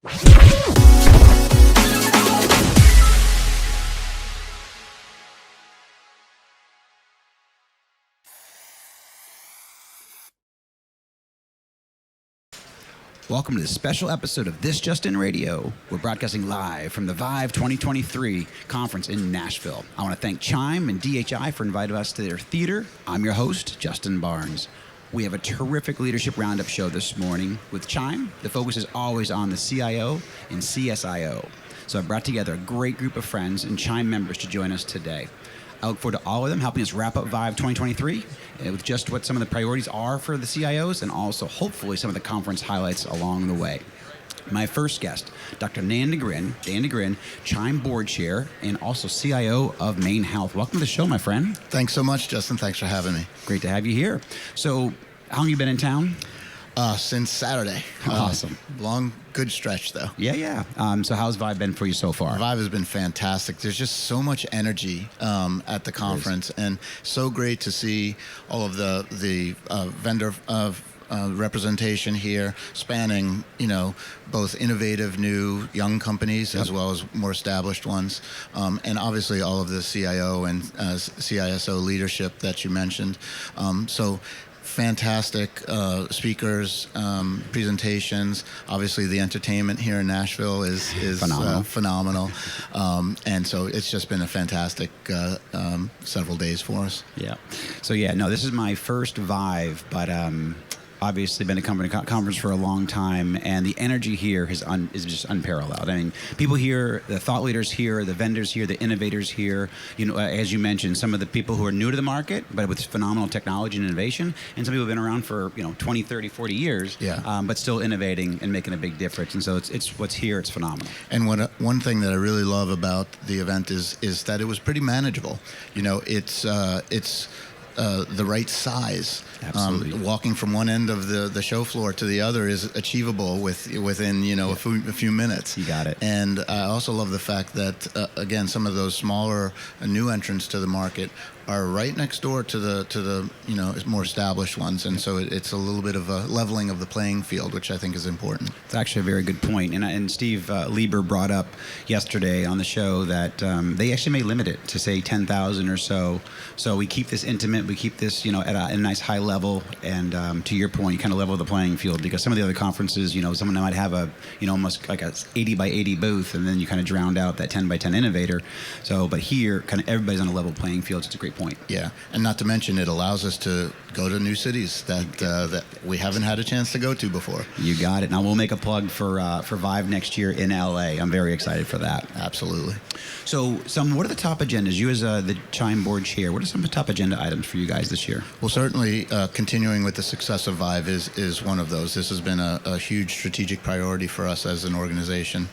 Welcome to this special episode of This Just In Radio. We're broadcasting live from the ViVE 2023 conference in Nashville. I want to thank CHIME and DHI for inviting us to their theater. I'm your host, Justin Barnes. We have a terrific leadership roundup show this morning. With CHIME, the focus is always on the CIO and CSIO. So I've brought together a great group of friends and CHIME members to join us today. I look forward to all of them helping us wrap up ViVE 2023 with just what some of the priorities are for the CIOs and also hopefully some of the conference highlights along the way. My first guest, Dr. Dan Nigrin, CHIME Board Chair and also CIO of MaineHealth. Welcome to the show, my friend. Thanks so much, Justin. Thanks for having me. Great to have you here. So, how long have you been in town? Since Saturday. Awesome. Long, good stretch, though. Yeah. So how's ViVE been for you so far? ViVE has been fantastic. There's just so much energy at the conference, and so great to see all of the vendor representation here, spanning both innovative, new, young companies as well as more established ones, and obviously all of the CIO and CISO leadership that you mentioned. So. Fantastic speakers, presentations. Obviously, the entertainment here in Nashville is phenomenal. And so it's just been a fantastic several days for us. Yeah. So this is my first ViVE, but obviously been a conference for a long time, and the energy here is just unparalleled. I mean, people here, the thought leaders here, the vendors here, the innovators here, as you mentioned, some of the people who are new to the market, but with phenomenal technology and innovation, and some people have been around for 20, 30, 40 years, but still innovating and making a big difference. And so it's what's here, it's phenomenal. And one thing that I really love about the event is that it was pretty manageable. It's the right size. Absolutely. Walking from one end of the show floor to the other is achievable within a few minutes. You got it. And I also love the fact that again, some of those smaller new entrants to the market are right next door to the more established ones, and so it's a little bit of a leveling of the playing field, which I think is important. It's actually a very good point. And Steve Lieber brought up yesterday on the show that they actually may limit it to say 10,000 or so. So we keep this intimate, we keep this at a nice high level, and to your point, you kind of level the playing field, because some of the other conferences, someone might have a almost like a 80 by 80 booth, and then you kind of drowned out that 10 by 10 innovator. So, but here, kind of everybody's on a level playing field. So it's a great point. Yeah, and not to mention it allows us to go to new cities that we haven't had a chance to go to before. You got it. Now we'll make a plug for ViVE next year in LA. I'm very excited for that. Absolutely. So, what are the top agendas? You as the CHIME board chair, what are some of the top agenda items for you guys this year? Well, certainly continuing with the success of ViVE is one of those. This has been a huge strategic priority for us as an organization.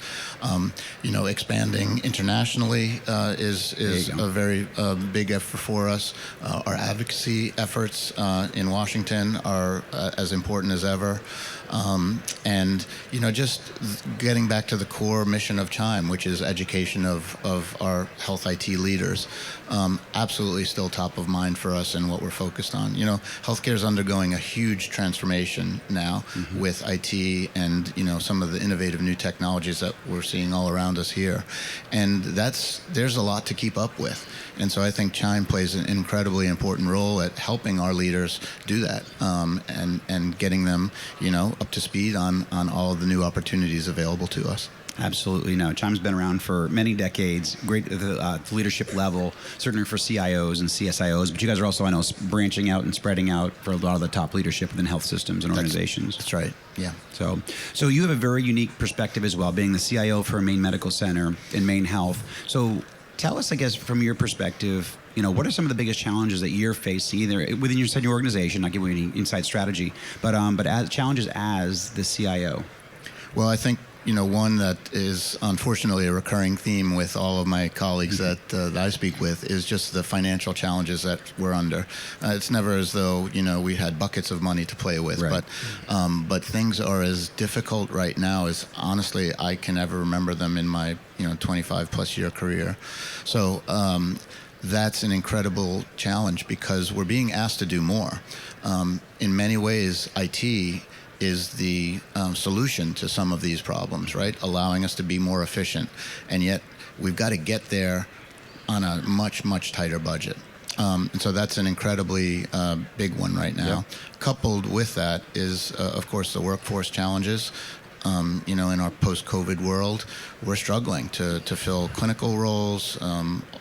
Expanding internationally is a very big effort for us. Our advocacy efforts in Washington are as important as ever. And just getting back to the core mission of CHIME, which is education of our health IT leaders, absolutely still top of mind for us and what we're focused on. Healthcare is undergoing a huge transformation now with IT and some of the innovative new technologies that we're seeing all around us here, and there's a lot to keep up with. And so I think CHIME plays an incredibly important role at helping our leaders do that, and getting them up to speed on all of the new opportunities available to us. Absolutely. No, CHIME's been around for many decades, great at the leadership level, certainly for CIOs and CSIOs, but you guys are also, I know, branching out and spreading out for a lot of the top leadership within health systems and organizations. That's right, yeah. So you have a very unique perspective as well, being the CIO for Maine Medical Center in MaineHealth. So tell us, I guess, from your perspective, what are some of the biggest challenges that you're facing, either within your organization, not giving you any inside strategy, but as challenges as the CIO? Well, I think one that is unfortunately a recurring theme with all of my colleagues that I speak with is just the financial challenges that we're under. It's never as though we had buckets of money to play with, right. but things are as difficult right now as honestly I can ever remember them in my 25 plus year career. So that's an incredible challenge because we're being asked to do more. In many ways, IT is the solution to some of these problems, right? Allowing us to be more efficient. And yet we've got to get there on a much, much tighter budget. And so that's an incredibly big one right now. Yep. Coupled with that is, of course, the workforce challenges. In our post-COVID world, we're struggling to fill clinical roles,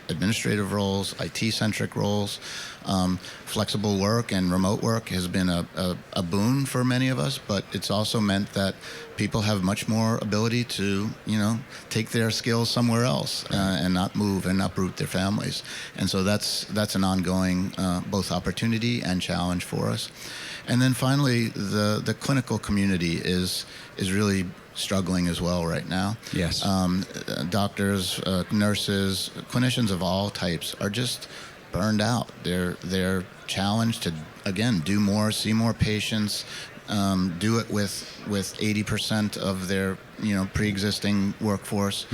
administrative roles, IT-centric roles. Flexible work and remote work has been a boon for many of us, but it's also meant that people have much more ability to, take their skills somewhere else and not move and uproot their families. And so that's an ongoing both opportunity and challenge for us. And then finally, the clinical community is really struggling as well right now. Yes. Doctors, nurses, clinicians of all types are just burned out. They're challenged to, again, do more, see more patients, do it with 80% of their pre-existing workforce,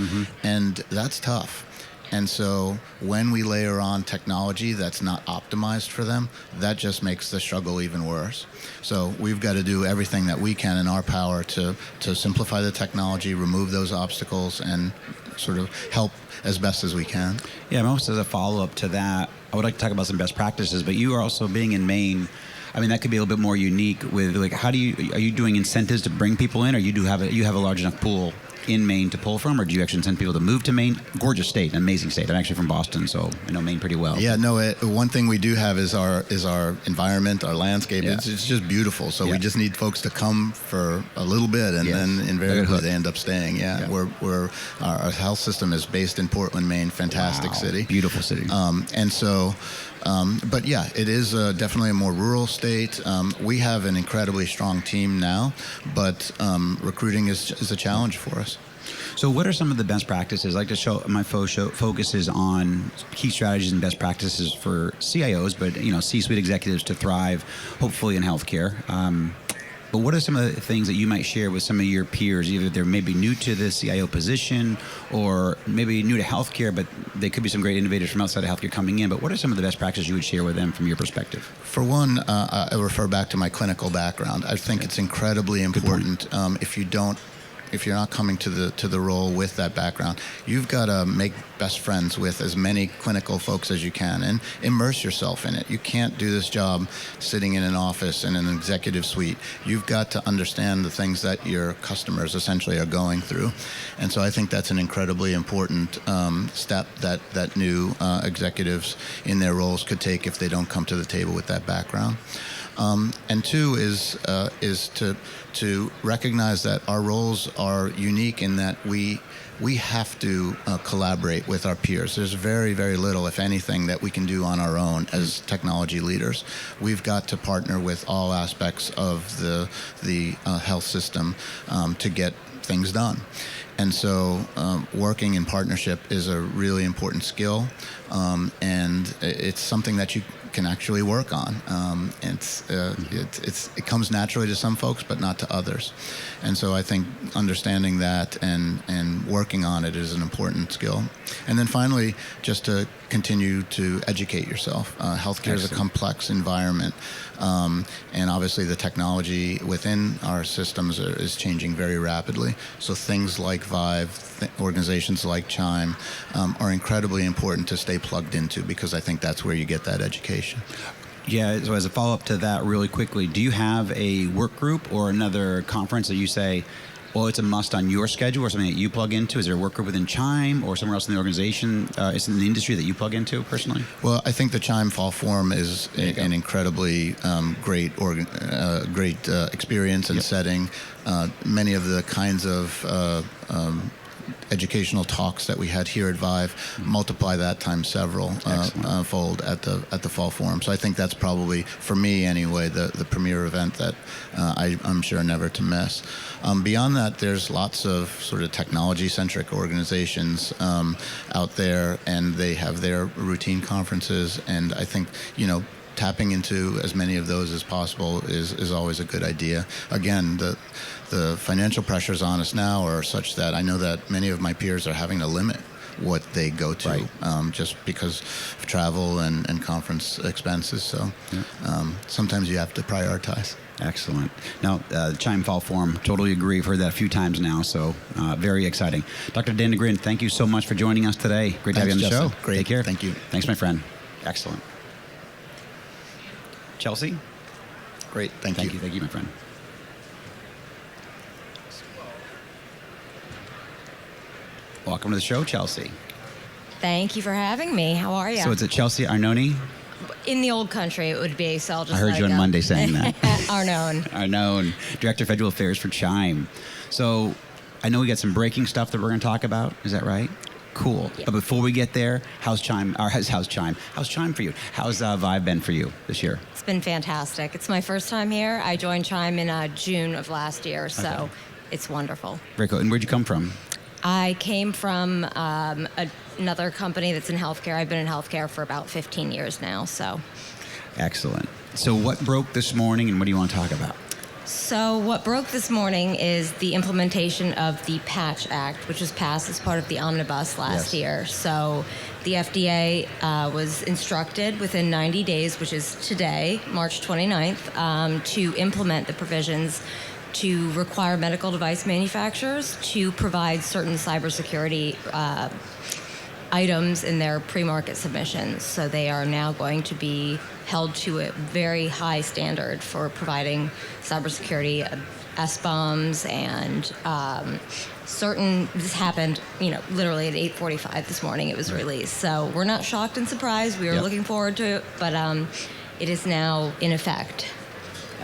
and that's tough. And so when we layer on technology that's not optimized for them, that just makes the struggle even worse. So we've got to do everything that we can in our power to simplify the technology, remove those obstacles, and sort of help as best as we can. Yeah, almost as a follow-up to that, I would like to talk about some best practices, but you are also being in Maine. I mean, that could be a little bit more unique with, like, are you doing incentives to bring people in, or you have a large enough pool in Maine to pull from, or do you actually send people to move to Maine? Gorgeous state, amazing state. I'm actually from Boston, so I know Maine pretty well. Yeah, no, one thing we do have is our environment, our landscape. Yeah. It's just beautiful. So we just need folks to come for a little bit, and then invariably they end up staying. Yeah. Our health system is based in Portland, Maine. Fantastic city. Beautiful city. And so, but yeah, it is definitely a more rural state. We have an incredibly strong team now, but recruiting is a challenge for us. So what are some of the best practices? I like to show my focuses on key strategies and best practices for CIOs, but C-suite executives to thrive, hopefully in healthcare. But what are some of the things that you might share with some of your peers? Either they're maybe new to the CIO position, or maybe new to healthcare, but they could be some great innovators from outside of healthcare coming in. But what are some of the best practices you would share with them from your perspective? For one, I refer back to my clinical background. I think it's incredibly important. If you're not coming to the role with that background, you've got to make best friends with as many clinical folks as you can and immerse yourself in it. You can't do this job sitting in an office in an executive suite. You've got to understand the things that your customers essentially are going through. And so I think that's an incredibly important step that new executives in their roles could take if they don't come to the table with that background. And two is to recognize that our roles are unique in that we have to collaborate with our peers. There's very, very little, if anything, that we can do on our own as technology leaders. We've got to partner with all aspects of the health system to get things done. And so working in partnership is a really important skill, and it's something that you can actually work on. It comes naturally to some folks, but not to others. And so I think understanding that and working on it is an important skill. And then finally, just to continue to educate yourself. Healthcare is a complex environment, and obviously the technology within our systems is changing very rapidly. So things like ViVE, organizations like CHIME are incredibly important to stay plugged into, because I think that's where you get that education. Yeah, so as a follow-up to that really quickly, do you have a work group or another conference that you say, well, it's a must on your schedule, or something that you plug into? Is there a work group within CHIME or somewhere else in the organization? Is it in the industry that you plug into personally? Well, I think the CHIME Fall Forum is an incredibly great experience and setting. Many of the kinds of educational talks that we had here at ViVE, multiply that times several fold at the Fall Forum. So I think that's probably, for me anyway, the premier event that I'm sure never to miss. Beyond that, there's lots of sort of technology-centric organizations out there, and they have their routine conferences, and I think, tapping into as many of those as possible is always a good idea. Again, the financial pressures on us now are such that I know that many of my peers are having to limit what they go to, Right. just because of travel and conference expenses. So sometimes you have to prioritize. Excellent. Now, CHIME Fall Forum, totally agree. I've heard that a few times now, so very exciting. Dr. Dan Nigrin, thank you so much for joining us today. Great to have you on the Justin. show. Great. Take care. Thank you. Thanks, my friend. Excellent. Chelsea? Great. Thank you. Thank you, my friend. Welcome to the show, Chelsea. Thank you for having me. How are you? So it's at Chelsea Arnone? In the old country, it would be, so I'll just I heard you on Monday saying that. Arnone. Arnone, Director of Federal Affairs for CHIME. So I know we got some breaking stuff that we're going to talk about. Is that right? Cool. Yeah. But before we get there, how's CHIME for you? How's ViVE been for you this year? It's been fantastic. It's my first time here. I joined CHIME in June of last year, so it's wonderful. Very cool. And where'd you come from? I came from another company that's in healthcare. I've been in healthcare for about 15 years now, so. Excellent. So what broke this morning and what do you want to talk about? So what broke this morning is the implementation of the PATCH Act, which was passed as part of the omnibus last year. So the FDA was instructed within 90 days, which is today, March 29th, to implement the provisions to require medical device manufacturers to provide certain cybersecurity items in their pre-market submissions. So they are now going to be held to a very high standard for providing cybersecurity SBOMs and this happened, literally at 8:45 this morning it was released. So we're not shocked and surprised. We were looking forward to it, but it is now in effect.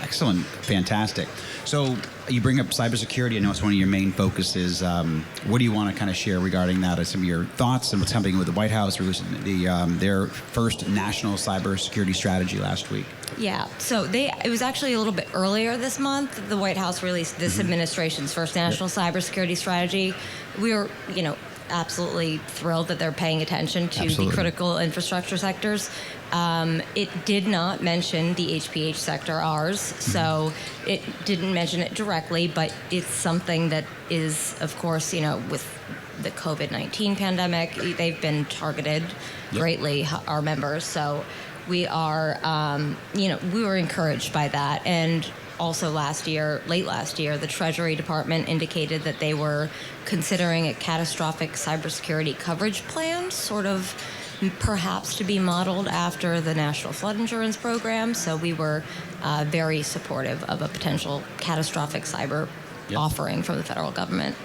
Excellent. Fantastic. So you bring up cybersecurity. I know it's one of your main focuses. What do you want to kind of share regarding that? Some of your thoughts and what's happening with the White House releasing their first national cybersecurity strategy last week? Yeah. So it was actually a little bit earlier this month. The White House released this administration's first national cybersecurity strategy. We were, absolutely thrilled that they're paying attention to the critical infrastructure sectors. It did not mention the HPH sector, ours, so it didn't mention it directly, but it's something that is, of course, with the COVID-19 pandemic, they've been targeted greatly, our members, so we are, we were encouraged by that. And also late last year, the Treasury Department indicated that they were considering a catastrophic cybersecurity coverage plan, sort of perhaps to be modeled after the National Flood Insurance Program. So we were very supportive of a potential catastrophic cyber offering from the federal government.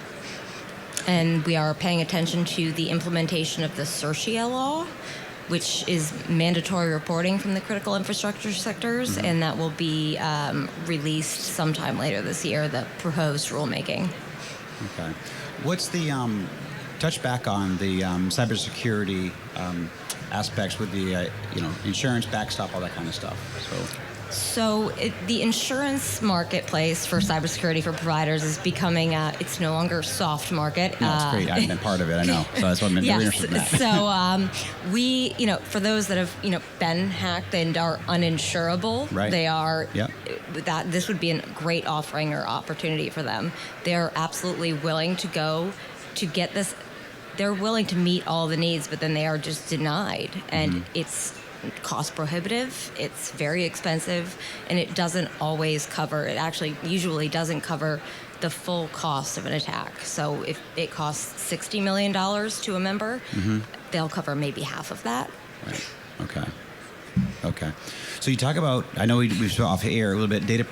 And we are paying attention to the implementation of the CHCIO law, which is mandatory reporting from the critical infrastructure sectors, and that will be released sometime later this year, the proposed rulemaking. Okay. What's the, touch back on the cybersecurity aspects with the, insurance, backstop, all that kind of stuff. So the insurance marketplace for cybersecurity for providers is becoming, it's no longer soft market. No, it's great. I've been part of it, I know. So that's what I'm very interested in that. So we, for those that have, been hacked and are uninsurable, they are, this would be a great offering or opportunity for them. They're absolutely willing to go to get this. They're willing to meet all the needs, but then they are just denied. And it's cost prohibitive, it's very expensive, and it doesn't always cover, it actually usually doesn't cover the full cost of an attack. So if it costs $60 million to a member, they'll cover maybe half of that. Right. Okay. So you talk about, I know we've spoken off air a little bit, data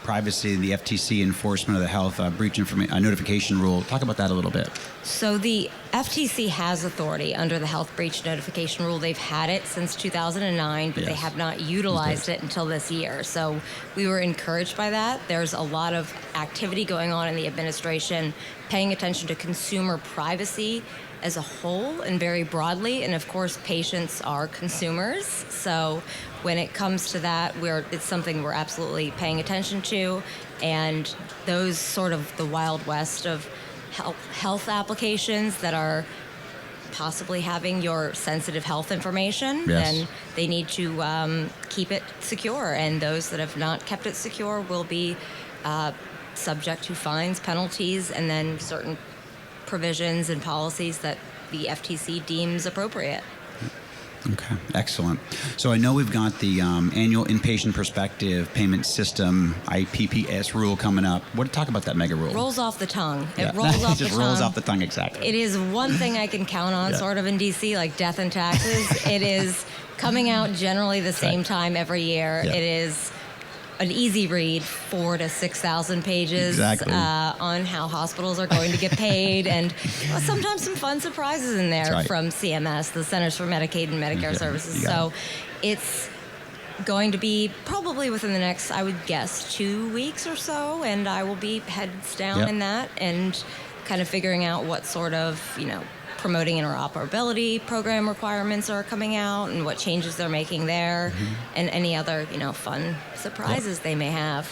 privacy and the FTC enforcement of the health breach notification rule. Talk about that a little bit. So the FTC has authority under the health breach notification rule. They've had it since 2009, but they have not utilized it until this year. So we were encouraged by that. There's a lot of activity going on in the administration, paying attention to consumer privacy as a whole and very broadly, and of course patients are consumers, so when it comes to that, it's something we're absolutely paying attention to. And those sort of the Wild West of health applications that are possibly having your sensitive health information, then they need to keep it secure, and those that have not kept it secure will be subject to fines, penalties, and then certain provisions and policies that the FTC deems appropriate. Okay, excellent. So I know we've got the annual inpatient perspective payment system IPPS rule coming up. Talk about that mega rule. Rolls off the tongue. Yeah. It rolls off the tongue. Rolls off the tongue, exactly. It is one thing I can count on, sort of in DC, like death and taxes. It is coming out generally the same time every year. Yeah. It is an easy read, 4,000 to 6,000 pages on how hospitals are going to get paid, and sometimes some fun surprises in there from CMS, the Centers for Medicaid and Medicare Services. So it's going to be probably within the next, I would guess, 2 weeks or so, and I will be heads down in that and kind of figuring out what sort of, promoting interoperability program requirements are coming out and what changes they're making there, and any other, fun surprises they may have.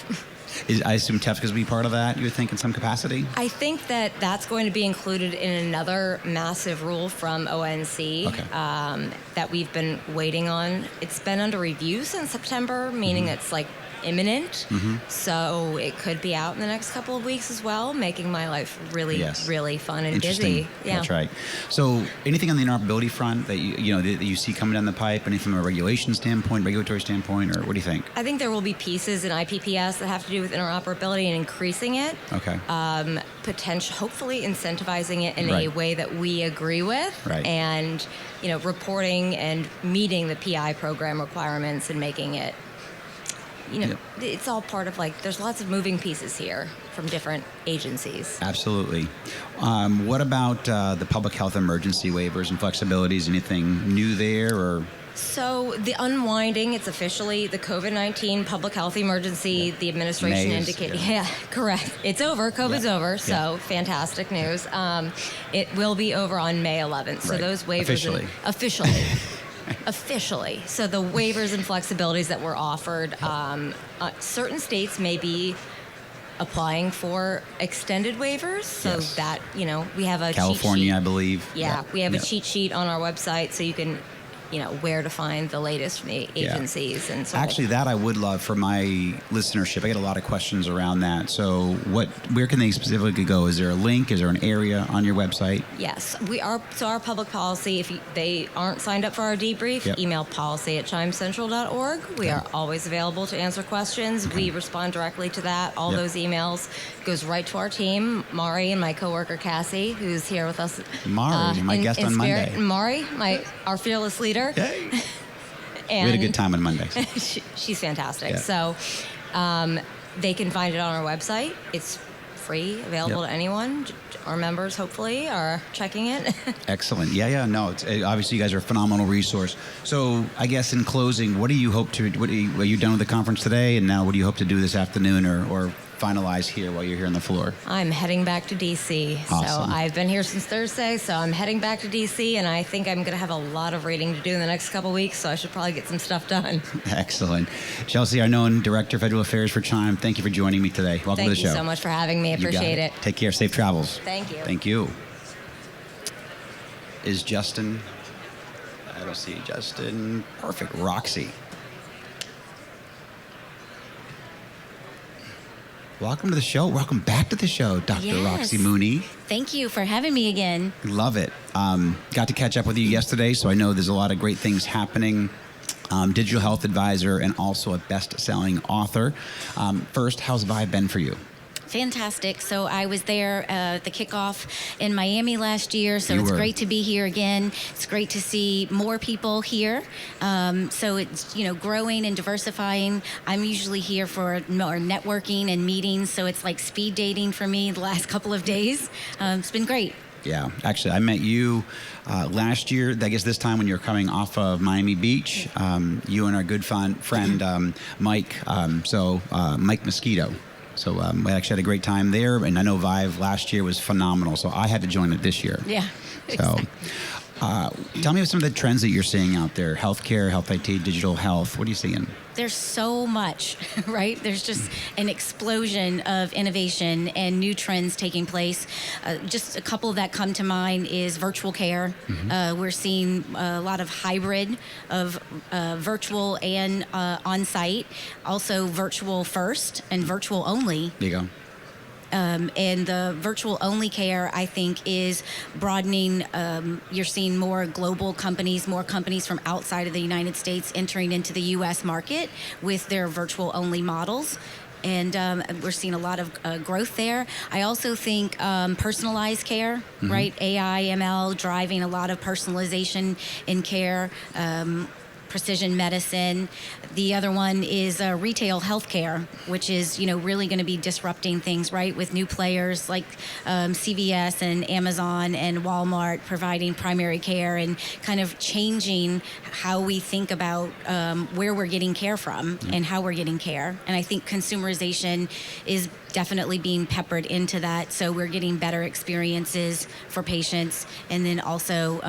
I assume TEFCA will be part of that, you would think, in some capacity? I think that that's going to be included in another massive rule from ONC that we've been waiting on. It's been under review since September, meaning it's like imminent. So it could be out in the next couple of weeks as well, making my life really, really fun and busy. Yeah. That's right. So anything on the interoperability front that that you see coming down the pipe, anything from a regulation standpoint, regulatory standpoint, or what do you think? I think there will be pieces in IPPS that have to do with interoperability and increasing it. Okay. Hopefully incentivizing it in a way that we agree with. Right. And, reporting and meeting the PI program requirements and making it, it's all part of there's lots of moving pieces here from different agencies. Absolutely. What about the public health emergency waivers and flexibilities? Anything new there, or? So the unwinding, it's officially the COVID-19 public health emergency. The administration indicated, correct. It's over. COVID's over. So fantastic news. It will be over on May 11th. So those waivers officially. So the waivers and flexibilities that were offered, certain states may be applying for extended waivers. So that, we have a California, cheat sheet. I believe. Yeah, we have a cheat sheet on our website so you can where to find the latest from the agencies and so. Actually, that I would love for my listenership. I get a lot of questions around that. So, where can they specifically go? Is there a link? Is there an area on your website? Yes, we are. So our public policy, if they aren't signed up for our debrief, email policy@chimecentral.org. We are always available to answer questions. We respond directly to that. All those emails goes right to our team. Mari and my coworker Cassie, who's here with us. Mari, my guest on Monday. Mari, our fearless leader. Hey. And we had a good time on Monday. She's fantastic. So they can find it on our website. It's free, available to anyone. Our members, hopefully, are checking it. Excellent. No, it's, obviously you guys are a phenomenal resource. So I guess in closing, are you done with the conference today? And now what do you hope to do this afternoon or finalize here while you're here on the floor? I'm heading back to DC. Awesome. So I've been here since Thursday, so I'm heading back to DC, and I think I'm going to have a lot of reading to do in the next couple weeks, so I should probably get some stuff done. Excellent. Chelsea Arnone, Director of Federal Affairs for CHIME, thank you for joining me today. Welcome to the show. Thank you so much for having me. I appreciate it. Take care. Safe travels. Thank you. Thank you. Is Justin? I don't see Justin. Perfect. Roxie. Welcome to the show. Welcome back to the show, Dr. Roxie Mooney. Thank you for having me again. Love it. Got to catch up with you yesterday, so I know there's a lot of great things happening. Digital health advisor and also a best-selling author. First, how's ViVE been for you? Fantastic. So I was there at the kickoff in Miami last year, so it's great to be here again. It's great to see more people here. So it's, growing and diversifying. I'm usually here for more networking and meetings, so it's like speed dating for me the last couple of days. It's been great. Yeah, actually, I met you last year, I guess this time when you were coming off of Miami Beach, you and our good friend Mike, Mike Mosquito. So we actually had a great time there, and I know ViVE last year was phenomenal, so I had to join it this year. Yeah, exactly. Tell me some of the trends that you're seeing out there, healthcare, health IT, digital health. What are you seeing? There's so much, right? There's just an explosion of innovation and new trends taking place. Just a couple that come to mind is virtual care. We're seeing a lot of hybrid of virtual and on-site, also virtual first and virtual only. There you go. And the virtual only care, I think, is broadening. You're seeing more global companies, more companies from outside of the United States entering into the U.S. market with their virtual only models. And we're seeing a lot of growth there. I also think personalized care, right? AI, ML driving a lot of personalization in care. Precision medicine. The other one is retail healthcare, which is really going to be disrupting things, right? With new players like CVS and Amazon and Walmart providing primary care and kind of changing how we think about where we're getting care from and how we're getting care. And I think consumerization is definitely being peppered into that, so we're getting better experiences for patients, and then also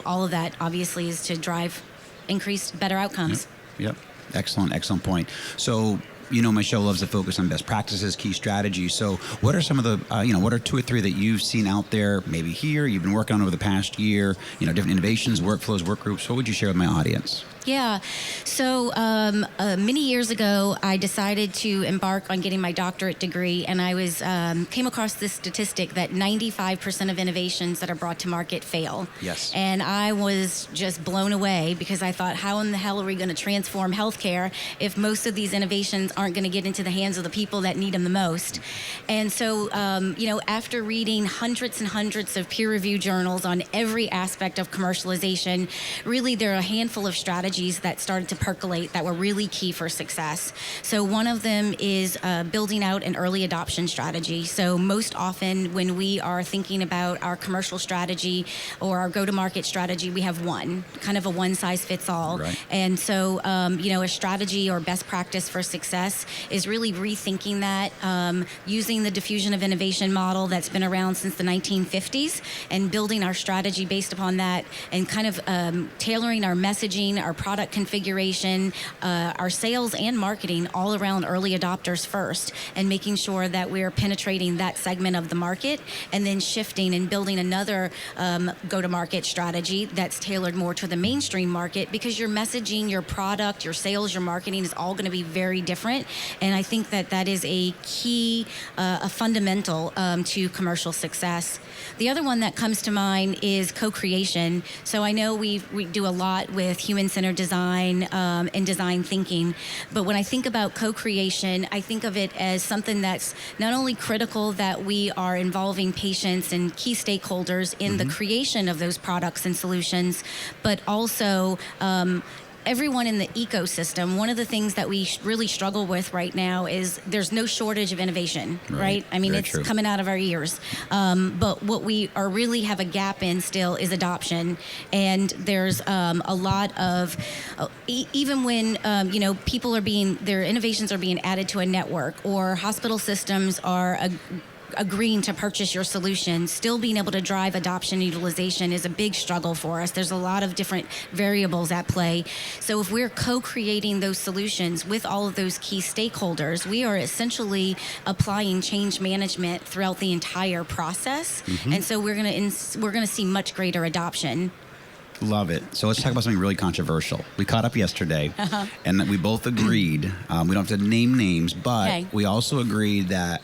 all of that obviously is to drive increased better outcomes. Yep. Excellent point. So, my show loves to focus on best practices, key strategies. So what are some of the, what are 2 or 3 that you've seen out there, maybe here, you've been working on over the past year, different innovations, workflows, work groups? What would you share with my audience? Yeah. So many years ago, I decided to embark on getting my doctorate degree, and I came across this statistic that 95% of innovations that are brought to market fail. Yes. And I was just blown away because I thought, how in the hell are we going to transform healthcare if most of these innovations aren't going to get into the hands of the people that need them the most? And so, after reading hundreds and hundreds of peer-reviewed journals on every aspect of commercialization, really there are a handful of strategies that started to percolate that were really key for success. So one of them is building out an early adoption strategy. So most often when we are thinking about our commercial strategy or our go-to-market strategy, we have kind of a one-size-fits-all. Right. And so, a strategy or best practice for success is really rethinking that, using the diffusion of innovation model that's been around since the 1950s and building our strategy based upon that, and kind of tailoring our messaging, our product configuration, our sales and marketing all around early adopters first, and making sure that we're penetrating that segment of the market, and then shifting and building another go-to-market strategy that's tailored more to the mainstream market, because your messaging, your product, your sales, your marketing is all going to be very different. And I think that is a key, a fundamental to commercial success. The other one that comes to mind is co-creation. So I know we do a lot with human-centered design and design thinking, but when I think about co-creation, I think of it as something that's not only critical that we are involving patients and key stakeholders in the creation of those products and solutions, but also everyone in the ecosystem. One of the things that we really struggle with right now is there's no shortage of innovation, right? I mean, Very it's true. coming out of our ears. But what we are really have a gap in still is adoption. And there's a lot of, even when, people their innovations are being added to a network, or hospital systems are agreeing to purchase your solution, still being able to drive adoption and utilization is a big struggle for us. There's a lot of different variables at play. So if we're co-creating those solutions with all of those key stakeholders, we are essentially applying change management throughout the entire process. And so we're going to see much greater adoption. Love it. So let's talk about something really controversial. We caught up yesterday, and we both agreed, we don't have to name names, but we also agreed that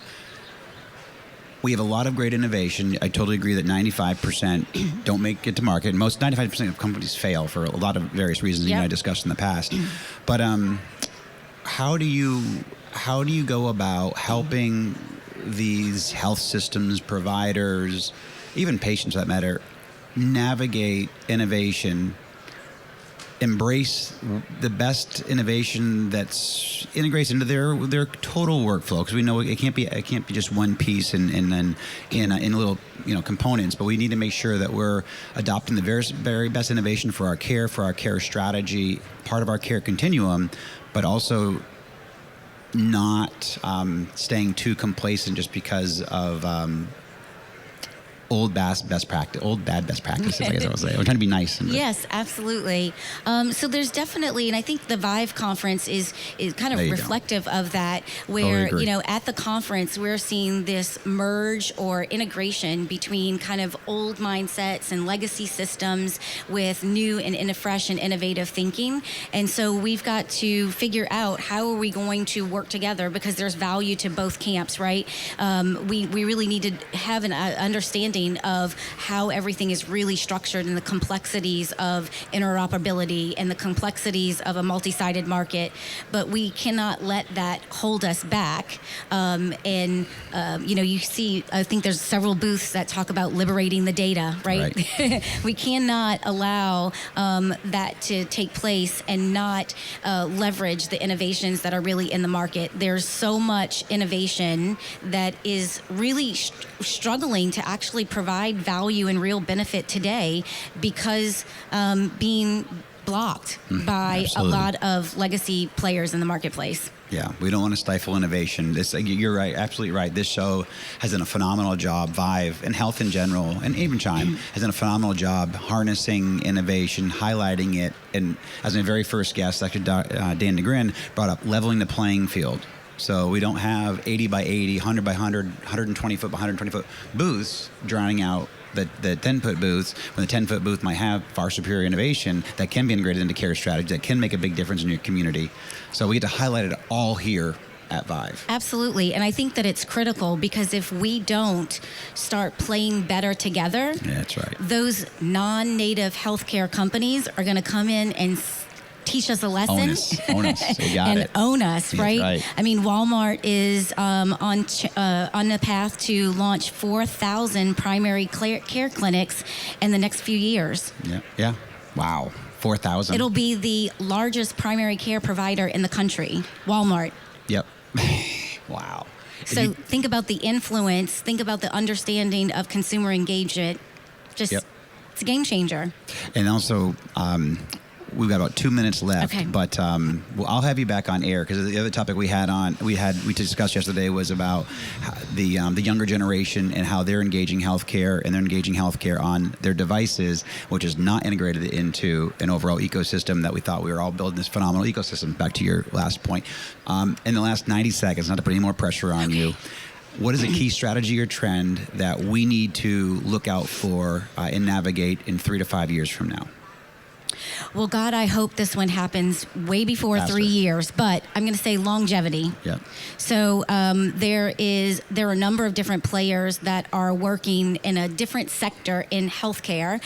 we have a lot of great innovation. I totally agree that 95% don't make it to market. 95% of companies fail for a lot of various reasons you and I discussed in the past. But how do you go about helping these health systems, providers, even patients for that matter, navigate innovation, embrace the best innovation that's integrates into their total workflow? Because we know it can't be just one piece and then in little components, but we need to make sure that we're adopting the very best innovation for our care strategy, part of our care continuum, but also not staying too complacent just because of old bad best practices, I guess I would say. We're trying to be nice. Yes, absolutely. So there's definitely, and I think the ViVE conference is kind of reflective of that, where, at the conference, we're seeing this merge or integration between kind of old mindsets and legacy systems with new and fresh and innovative thinking. And so we've got to figure out how are we going to work together, because there's value to both camps, right? We really need to have an understanding of how everything is really structured and the complexities of interoperability and the complexities of a multi-sided market, but we cannot let that hold us back. You see, I think there's several booths that talk about liberating the data, right? We cannot allow that to take place and not leverage the innovations that are really in the market. There's so much innovation that is really struggling to actually provide value and real benefit today because being blocked by a lot of legacy players in the marketplace. Yeah, we don't want to stifle innovation. You're right, absolutely right. This show has done a phenomenal job, ViVE, and health in general, and even CHIME, has done a phenomenal job harnessing innovation, highlighting it. And as my very first guest, Dr. Dan Nigrin brought up leveling the playing field. So we don't have 80 by 80, 100 by 100, 120 foot by 120 foot booths drowning out the 10-foot booths, when the 10-foot booth might have far superior innovation that can be integrated into care strategy, that can make a big difference in your community. So we get to highlight it all here at ViVE. Absolutely. And I think that it's critical, because if we don't start playing better together, that's right, those non-native healthcare companies are going to come in and teach us a lesson. Own us. You got and it. Own us, right? Right? I mean, Walmart is on the path to launch 4,000 primary care clinics in the next few years. Yeah. Wow. 4,000. It'll be the largest primary care provider in the country, Walmart. Yep. Wow. So think about the influence, think about the understanding of consumer engagement. It's a game changer. And also, we've got about 2 minutes left, but I'll have you back on air, because the other topic we discussed yesterday was about the younger generation and how they're engaging healthcare, and they're engaging healthcare on their devices, which is not integrated into an overall ecosystem that we thought we were all building this phenomenal ecosystem. Back to your last point. In the last 90 seconds, not to put any more pressure on you, what is a key strategy or trend that we need to look out for and navigate in 3 to 5 years from now? Well, God, I hope this one happens way before 3 years, but I'm going to say longevity. Yeah. So there are a number of different players that are working in a different sector in healthcare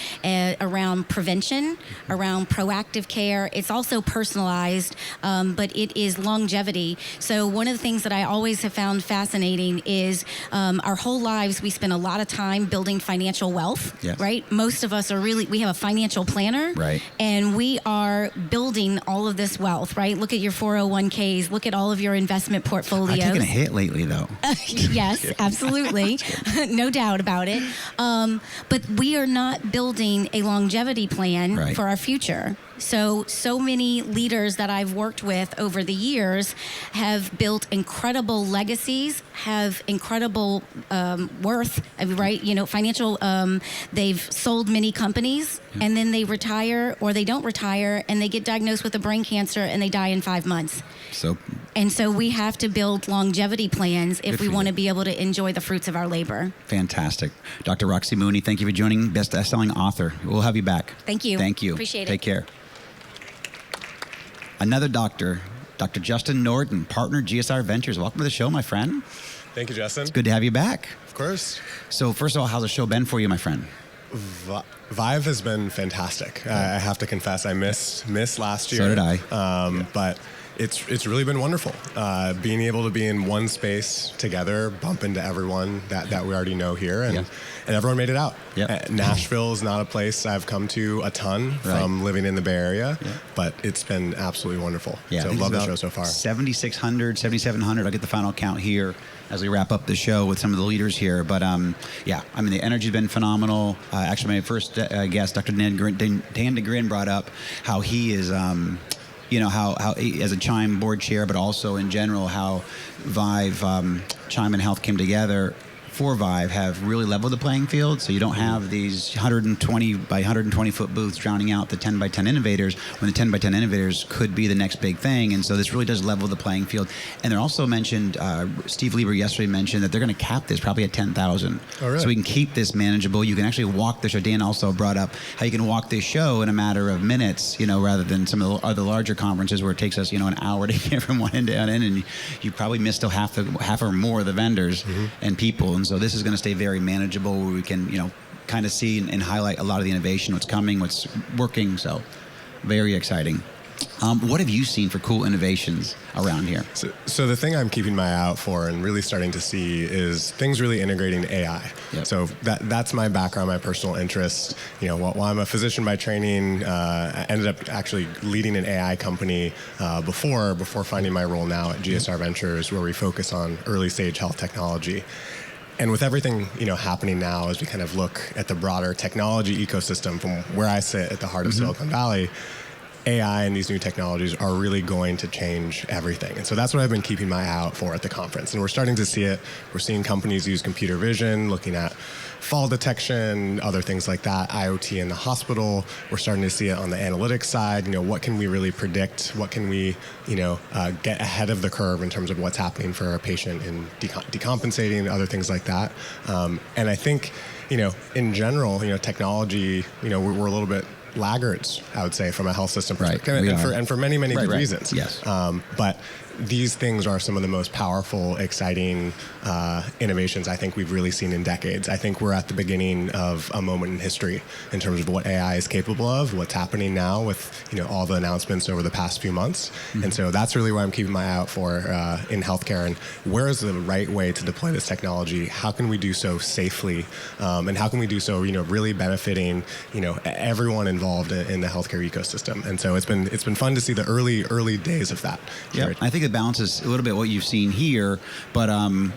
around prevention, around proactive care. It's also personalized, but it is longevity. So one of the things that I always have found fascinating is our whole lives we spend a lot of time building financial wealth, right? Most of us we have a financial planner, right? And we are building all of this wealth, right? Look at your 401ks. Look at all of your investment portfolios. I've taken a hit lately, though. Yes, absolutely. No doubt about it. But we are not building a longevity plan for our future. So many leaders that I've worked with over the years have built incredible legacies, have incredible worth, right? Financial, they've sold many companies, and then they retire, or they don't retire, and they get diagnosed with a brain cancer and they die in 5 months. So we have to build longevity plans if we want to be able to enjoy the fruits of our labor. Fantastic. Dr. Roxie Mooney, thank you for joining. Best-selling author. We'll have you back. Thank you. Thank you. Appreciate it. Take care. Another doctor, Dr. Justin Norden, partner GSR Ventures. Welcome to the show, my friend. Thank you, Justin. It's good to have you back. Of course. So first of all, how's the show been for you, my friend? ViVE has been fantastic. I have to confess, I missed last year. So did I. But it's really been wonderful. Being able to be in one space together, bump into everyone that we already know here, and everyone made it out. Nashville is not a place I've come to a ton from living in the Bay Area, but it's been absolutely wonderful. So love the show so far. 7,600, 7,700. I'll get the final count here as we wrap up the show with some of the leaders here. But the energy's been phenomenal. Actually, my first guest, Dr. Dan Nigrin, brought up how he is, how he, as a CHIME board chair, but also in general, how ViVE, CHIME and Health came together for ViVE have really leveled the playing field. So you don't have these 120 by 120 foot booths drowning out the 10 by 10 innovators, when the 10 by 10 innovators could be the next big thing. And so this really does level the playing field. And they're also mentioned, Steve Lieber yesterday mentioned that they're going to cap this probably at 10,000. Oh, really? So we can keep this manageable. You can actually walk the show. Dan also brought up how you can walk this show in a matter of minutes, rather than some of the other larger conferences where it takes us, an hour to get from one end to end, and you probably miss still half or more of the vendors and people. And so this is going to stay very manageable, where we can, kind of see and highlight a lot of the innovation, what's coming, what's working. So very exciting. What have you seen for cool innovations around here? So the thing I'm keeping my eye out for and really starting to see is things really integrating AI. Yep. So that's my background, my personal interest. While I'm a physician by training, I ended up actually leading an AI company before finding my role now at GSR Ventures, where we focus on early stage health technology. And with everything happening now, as we kind of look at the broader technology ecosystem from where I sit at the heart of Silicon Valley, AI and these new technologies are really going to change everything. And so that's what I've been keeping my eye out for at the conference. And we're starting to see it. We're seeing companies use computer vision, looking at fall detection, other things like that, IoT in the hospital. We're starting to see it on the analytics side. What can we really predict? What can we, get ahead of the curve in terms of what's happening for our patient in decompensating, other things like that. And I think, in general, technology, we're a little bit laggards, I would say, from a health system perspective, right. and for many, many good reasons. Yes. But these things are some of the most powerful, exciting innovations I think we've really seen in decades. I think we're at the beginning of a moment in history in terms of what AI is capable of, what's happening now with all the announcements over the past few months. And so that's really what I'm keeping my eye out for in healthcare, and where is the right way to deploy this technology? How can we do so safely? And how can we do so really benefiting everyone involved in the healthcare ecosystem? And so it's been fun to see the early days of that. Yeah, I think it balances a little bit what you've seen here, but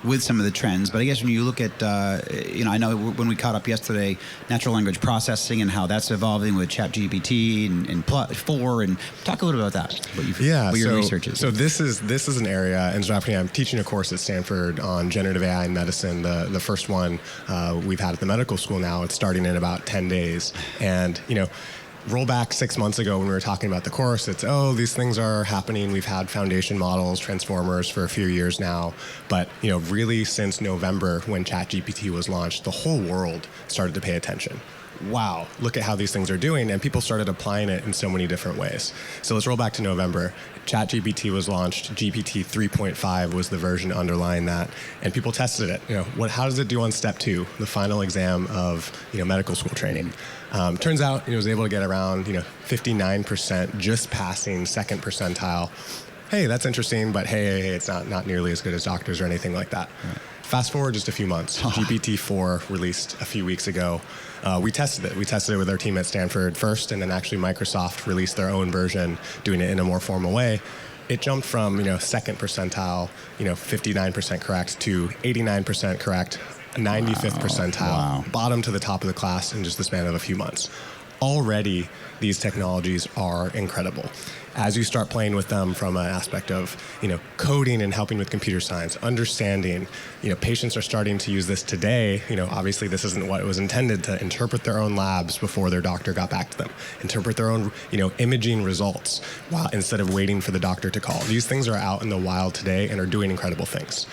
with some of the trends. But I guess when you look at, I know when we caught up yesterday, natural language processing and how that's evolving with ChatGPT and 4, and talk a little bit about that. What your research is. So this is an area, and I'm teaching a course at Stanford on generative AI in medicine. The first one we've had at the medical school now. It's starting in about 10 days, and roll back 6 months ago when we were talking about the course, it's, these things are happening. We've had foundation models, transformers for a few years now. But, really since November when ChatGPT was launched, the whole world started to pay attention. Wow, look at how these things are doing. And people started applying it in so many different ways. So let's roll back to November. ChatGPT was launched. GPT 3.5 was the version underlying that. And people tested it. How does it do on step 2, the final exam of medical school training? Turns out it was able to get around 59%, just passing second percentile. Hey, that's interesting, but hey, it's not nearly as good as doctors or anything like that. Right. Fast forward just a few months. GPT-4 released a few weeks ago. We tested it. We tested it with our team at Stanford first, and then actually Microsoft released their own version, doing it in a more formal way. It jumped from second percentile, 59% correct, to 89% correct, 95th percentile, bottom to the top of the class in just the span of a few months. Already, these technologies are incredible. As you start playing with them from an aspect of, coding and helping with computer science, understanding, patients are starting to use this today. Obviously this isn't what it was intended to interpret their own labs before their doctor got back to them, interpret their own, imaging results instead of waiting for the doctor to call. These things are out in the wild today and are doing incredible things.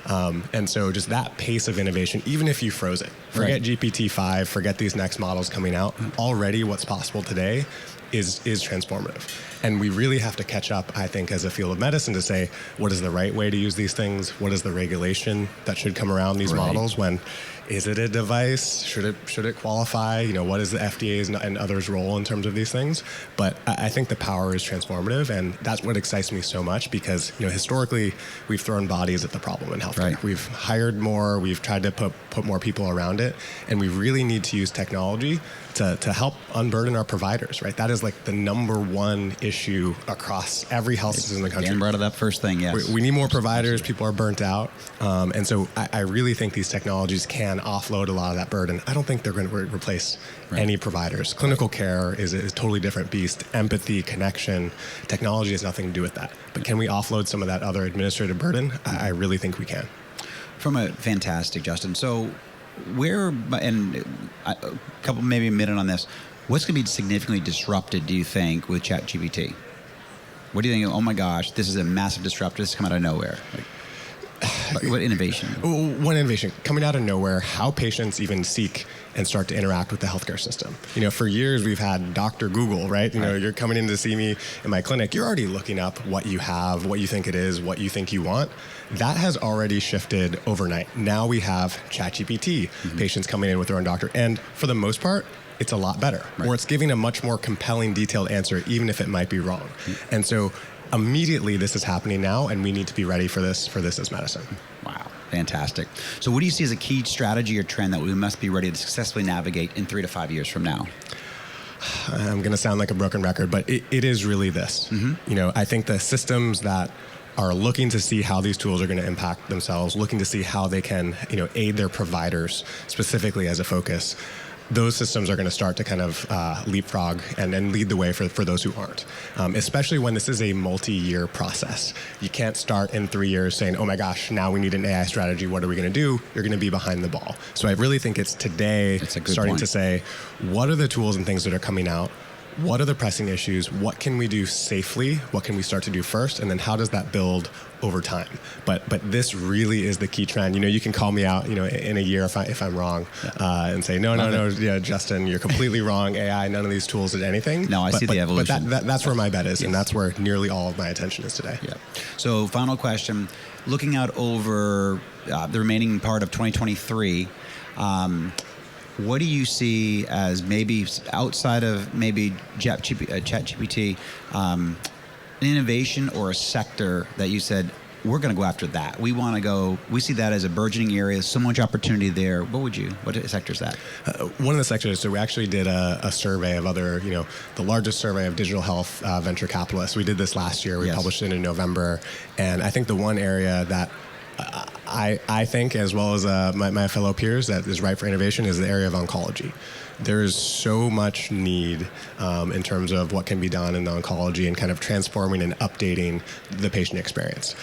And so just that pace of innovation, even if you froze it, forget GPT-5, forget these next models coming out, already what's possible today is transformative. And we really have to catch up, I think, as a field of medicine to say, what is the right way to use these things? What is the regulation that should come around these models? When is it a device? Should it qualify? What is the FDA's and others' role in terms of these things? But I think the power is transformative, and that's what excites me so much because, historically, we've thrown bodies at the problem in healthcare. Right. We've hired more, we've tried to put more people around it, and we really need to use technology to help unburden our providers, right? That is like the number one issue across every health system in the country. Dan brought it up first thing, yes. We need more providers. People are burnt out. And so I really think these technologies can offload a lot of that burden. I don't think they're going to replace any providers. Clinical care is a totally different beast. Empathy, connection, technology has nothing to do with that. But can we offload some of that other administrative burden? I really think we can. Fantastic, Justin. So where, and a couple, maybe a minute on this, what's going to be significantly disrupted, do you think, with ChatGPT? What do you think? Oh my gosh, this is a massive disruptor. This has come out of nowhere. What innovation? One innovation coming out of nowhere, how patients even seek and start to interact with the healthcare system. For years we've had Dr. Google, right? You're coming in to see me in my clinic. You're already looking up what you have, what you think it is, what you think you want. That has already shifted overnight. Now we have ChatGPT, patients coming in with their own doctor. And for the most part, it's a lot better. Or it's giving a much more compelling, detailed answer, even if it might be wrong. And so immediately this is happening now, and we need to be ready for this as medicine. Wow, fantastic. So what do you see as a key strategy or trend that we must be ready to successfully navigate in 3 to 5 years from now? I'm going to sound like a broken record, but it is really this. I think the systems that are looking to see how these tools are going to impact themselves, looking to see how they can, aid their providers specifically as a focus, those systems are going to start to kind of leapfrog and lead the way for those who aren't, especially when this is a multi-year process. You can't start in 3 years saying, oh my gosh, now we need an AI strategy. What are we going to do? You're going to be behind the ball. So I really think it's today starting to say, what are the tools and things that are coming out? What are the pressing issues? What can we do safely? What can we start to do first? And then how does that build over time? But this really is the key trend. You can call me out, in a year if I'm wrong, and say, no, Justin, you're completely wrong. AI, none of these tools did anything. No, I see the evolution. But that's where my bet is, and that's where nearly all of my attention is today. Yeah. So final question, looking out over the remaining part of 2023, what do you see as maybe outside of maybe ChatGPT, an innovation or a sector that you said, we're going to go after that? We want to go, we see that as a burgeoning area, so much opportunity there. What sector is that? One of the sectors, so we actually did a survey of other, the largest survey of digital health venture capitalists. We did this last year. We published it in November. And I think the one area that I think, as well as my fellow peers, that is ripe for innovation is the area of oncology. There is so much need in terms of what can be done in the oncology and kind of transforming and updating the patient experience.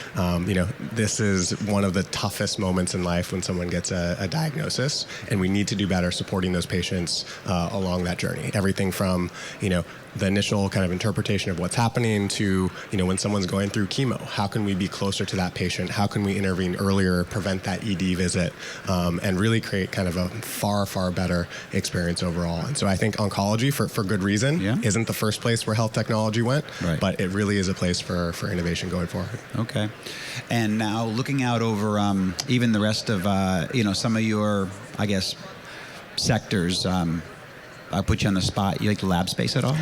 This is one of the toughest moments in life when someone gets a diagnosis, and we need to do better supporting those patients along that journey. Everything from, the initial kind of interpretation of what's happening to, when someone's going through chemo, how can we be closer to that patient? How can we intervene earlier, prevent that ED visit, and really create kind of a far, far better experience overall? And so I think oncology, for good reason, isn't the first place where health technology went, but it really is a place for innovation going forward. Okay. And now looking out over even the rest of, some of your, I guess, sectors, I'll put you on the spot. You like the lab space at all?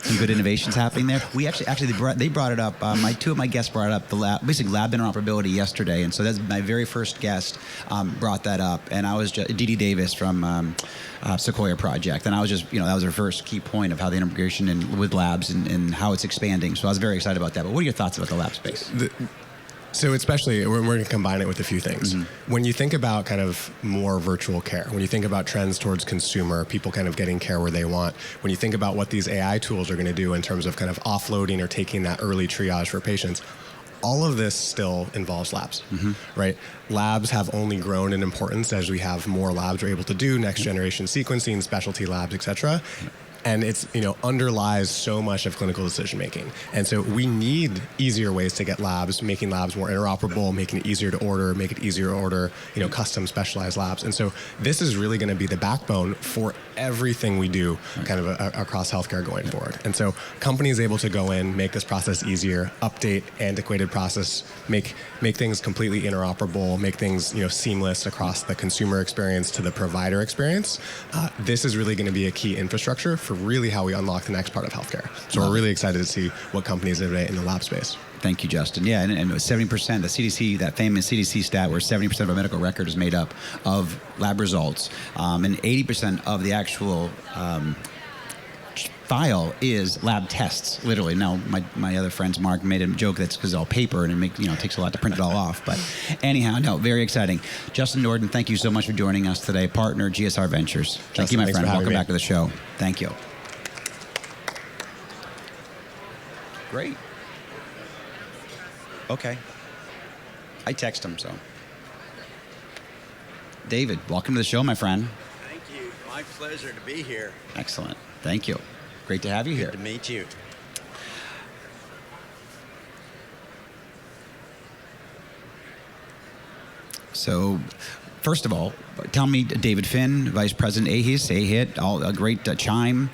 Some good innovations happening there. We actually they brought it up. Two of my guests brought up the lab interoperability yesterday, and so that's my very first guest brought that up. And I was just Dee Davis from Sequoia Project, and I was just that was her first key point of how the integration with labs and how it's expanding. So I was very excited about that. But what are your thoughts about the lab space? So especially, we're going to combine it with a few things. When you think about kind of more virtual care, when you think about trends towards consumer, people kind of getting care where they want, when you think about what these AI tools are going to do in terms of kind of offloading or taking that early triage for patients, all of this still involves labs, right? Labs have only grown in importance as we have more labs we're able to do, next generation sequencing, specialty labs, et cetera. And it's, underlies so much of clinical decision making. And so we need easier ways to get labs, making labs more interoperable, making it easier to order, make it easier to order, custom specialized labs. And so this is really going to be the backbone for everything we do kind of across healthcare going forward. And so companies able to go in, make this process easier, update antiquated process, make things completely interoperable, make things, seamless across the consumer experience to the provider experience. This is really going to be a key infrastructure for really how we unlock the next part of healthcare. So we're really excited to see what companies innovate in the lab space. Thank you, Justin. Yeah, and 70%, the CDC, that famous CDC stat where 70% of our medical record is made up of lab results, and 80% of the actual file is lab tests, literally. Now, my other friends, Mark, made a joke that's because it's all paper and it takes a lot to print it all off. But anyhow, no, very exciting. Justin Norden, thank you so much for joining us today. Partner, GSR Ventures. Thank you, my friend. Welcome back to the show. Thank you. Great. Okay. I text him, so. David, welcome to the show, my friend. Thank you. My pleasure to be here. Excellent. Thank you. Great to have you here. Good to meet you. So, first of all, tell me, David Finn, Vice President AEHIS, AEHIT, all a great CHIME.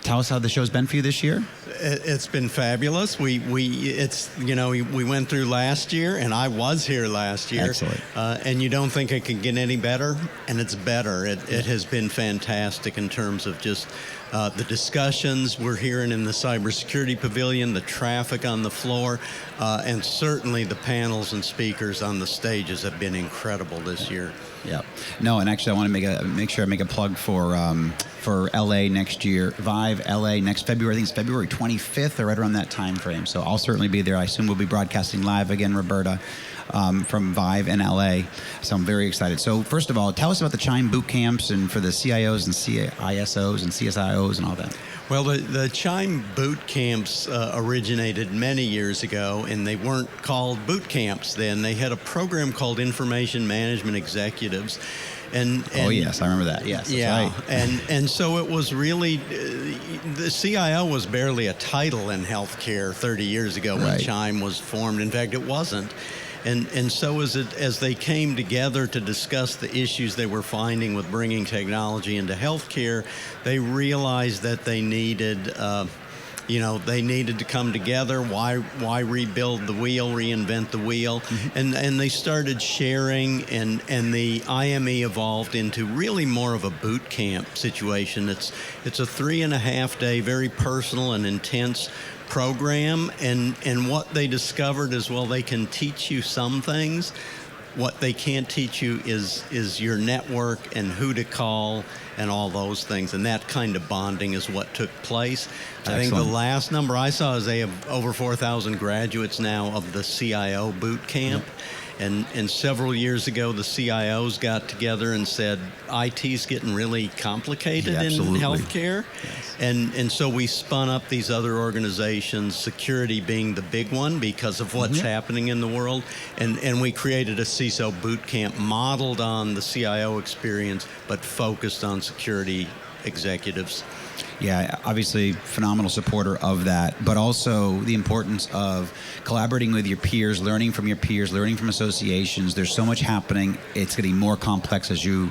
Tell us how the show's been for you this year. It's been fabulous. We went through last year, and I was here last year. Excellent. And you don't think it could get any better, and it's better. It has been fantastic in terms of just the discussions we're hearing in the cybersecurity pavilion, the traffic on the floor, and certainly the panels and speakers on the stages have been incredible this year. Yeah. No, and actually, I want to make sure I make a plug for LA next year. ViVE LA next February. I think it's February 25th or right around that time frame. So I'll certainly be there. I assume we'll be broadcasting live again, Roberta, from ViVE in LA. So I'm very excited. So first of all, tell us about the CHIME boot camps and for the CIOs and CISOs and CSIOs and all that. Well, the CHIME boot camps originated many years ago, and they weren't called boot camps then. They had a program called Information Management Executives. And oh, yes, I remember that. Yes, that's yeah, right. and so it was really, the CIO was barely a title in healthcare 30 years ago when CHIME was formed. In fact, it wasn't. And so as they came together to discuss the issues they were finding with bringing technology into healthcare, they realized that they needed, they needed to come together. Why rebuild the wheel, reinvent the wheel? Mm-hmm. And they started sharing, and the IME evolved into really more of a boot camp situation. It's a 3.5-day, very personal and intense program, and what they discovered is, well, they can teach you some things. What they can't teach you is your network and who to call and all those things, and that kind of bonding is what took place. Excellent. I think the last number I saw is they have over 4,000 graduates now of the CIO boot camp. Yep. And several years ago, the CIOs got together and said, IT's getting really complicated in healthcare. Yes. And so we spun up these other organizations, security being the big one because of what's happening in the world. And we created a CISO boot camp modeled on the CIO experience, but focused on security executives. Yeah, obviously phenomenal supporter of that, but also the importance of collaborating with your peers, learning from your peers, learning from associations. There's so much happening. It's getting more complex, as you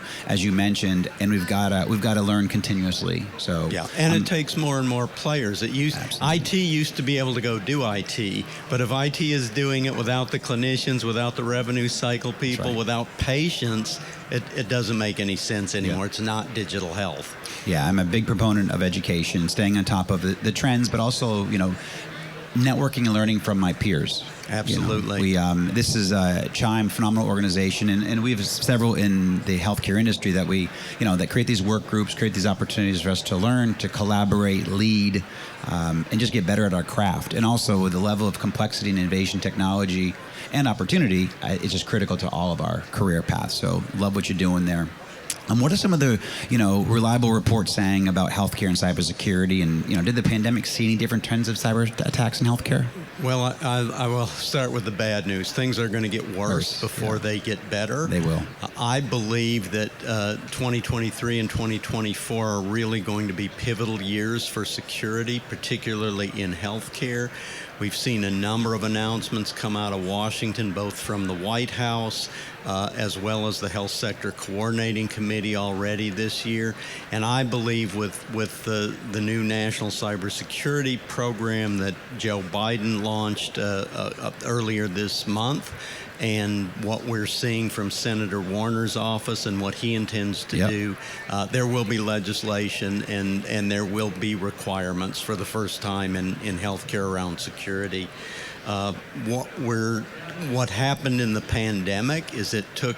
mentioned, and we've got to learn continuously. So yeah, and it takes more and more players. IT used to be able to go do IT, but if IT is doing it without the clinicians, without the revenue cycle people, without patients, it doesn't make any sense anymore. It's not digital health. Yeah, I'm a big proponent of education, staying on top of the trends, but also, networking and learning from my peers. Absolutely. This is CHIME, phenomenal organization, and we have several in the healthcare industry that that create these work groups, create these opportunities for us to learn, to collaborate, lead, and just get better at our craft. And also with the level of complexity and innovation, technology, and opportunity, it's just critical to all of our career paths. So love what you're doing there. What are some of the, reliable reports saying about healthcare and cybersecurity? And, did the pandemic see any different trends of cyber attacks in healthcare? Well, I will start with the bad news. Things are going to get worse before they get better. They will. I believe that 2023 and 2024 are really going to be pivotal years for security, particularly in healthcare. We've seen a number of announcements come out of Washington, both from the White House as well as the Health Sector Coordinating Committee already this year. And I believe with the new National Cybersecurity Program that Joe Biden launched earlier this month, and what we're seeing from Senator Warner's office and what he intends to do, there will be legislation and there will be requirements for the first time in healthcare around security. What happened in the pandemic is it took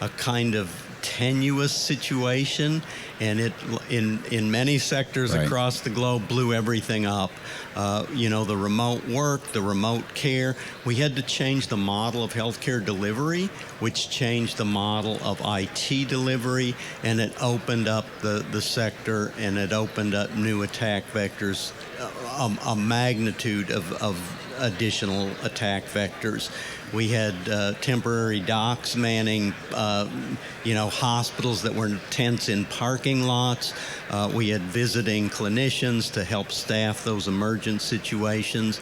a kind of tenuous situation, and it in many sectors across the globe blew everything up. The remote work, the remote care. We had to change the model of healthcare delivery, which changed the model of IT delivery, and it opened up the sector, and it opened up new attack vectors, a magnitude of additional attack vectors. We had temporary docs manning, hospitals that were tents in parking lots. We had visiting clinicians to help staff those emergent situations.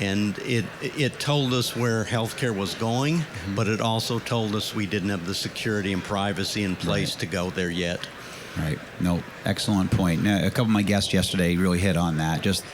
And it told us where healthcare was going, but it also told us we didn't have the security and privacy in place to go there yet. Right. No, excellent point. Now, a couple of my guests yesterday really hit on that. Just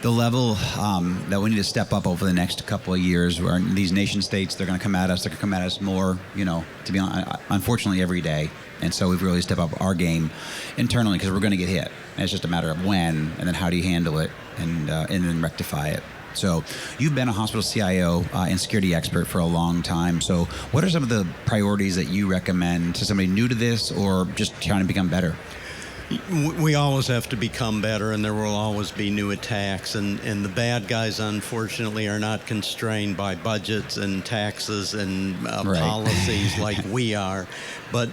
the level that we need to step up over the next couple of years, where these nation states, they're going to come at us. They're going to come at us more, to be honest, unfortunately, every day. And so we've really stepped up our game internally because we're going to get hit. And it's just a matter of when, and then how do you handle it, and then rectify it. So you've been a hospital CIO and security expert for a long time. So what are some of the priorities that you recommend to somebody new to this or just trying to become better? We always have to become better, and there will always be new attacks. And the bad guys, unfortunately, are not constrained by budgets and taxes and policies like we are. But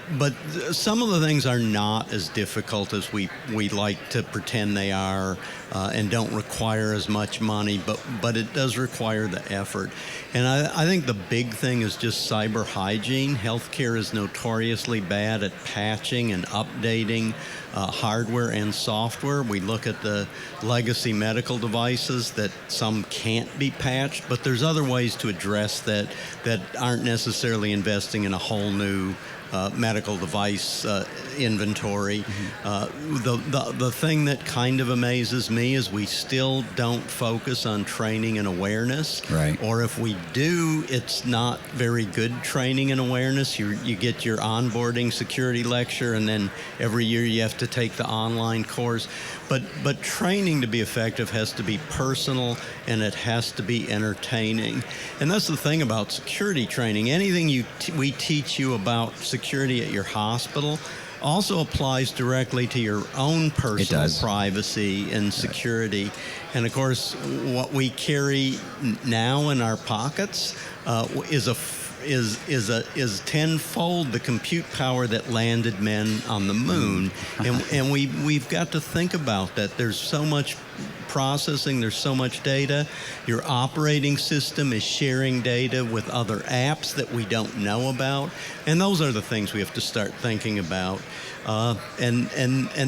some of the things are not as difficult as we like to pretend they are, and don't require as much money. But it does require the effort. And I think the big thing is just cyber hygiene. Healthcare is notoriously bad at patching and updating hardware and software. We look at the legacy medical devices that some can't be patched, but there's other ways to address that aren't necessarily investing in a whole new medical device inventory. The thing that kind of amazes me is we still don't focus on training and awareness. Right. Or if we do, it's not very good training and awareness. You get your onboarding security lecture, and then every year you have to take the online course. But training to be effective has to be personal, and it has to be entertaining. And that's the thing about security training. Anything we teach you about security at your hospital also applies directly to your own personal privacy and security. And of course, what we carry now in our pockets is tenfold the compute power that landed men on the moon. And we've got to think about that. There's so much processing, there's so much data. Your operating system is sharing data with other apps that we don't know about. And those are the things we have to start thinking about. And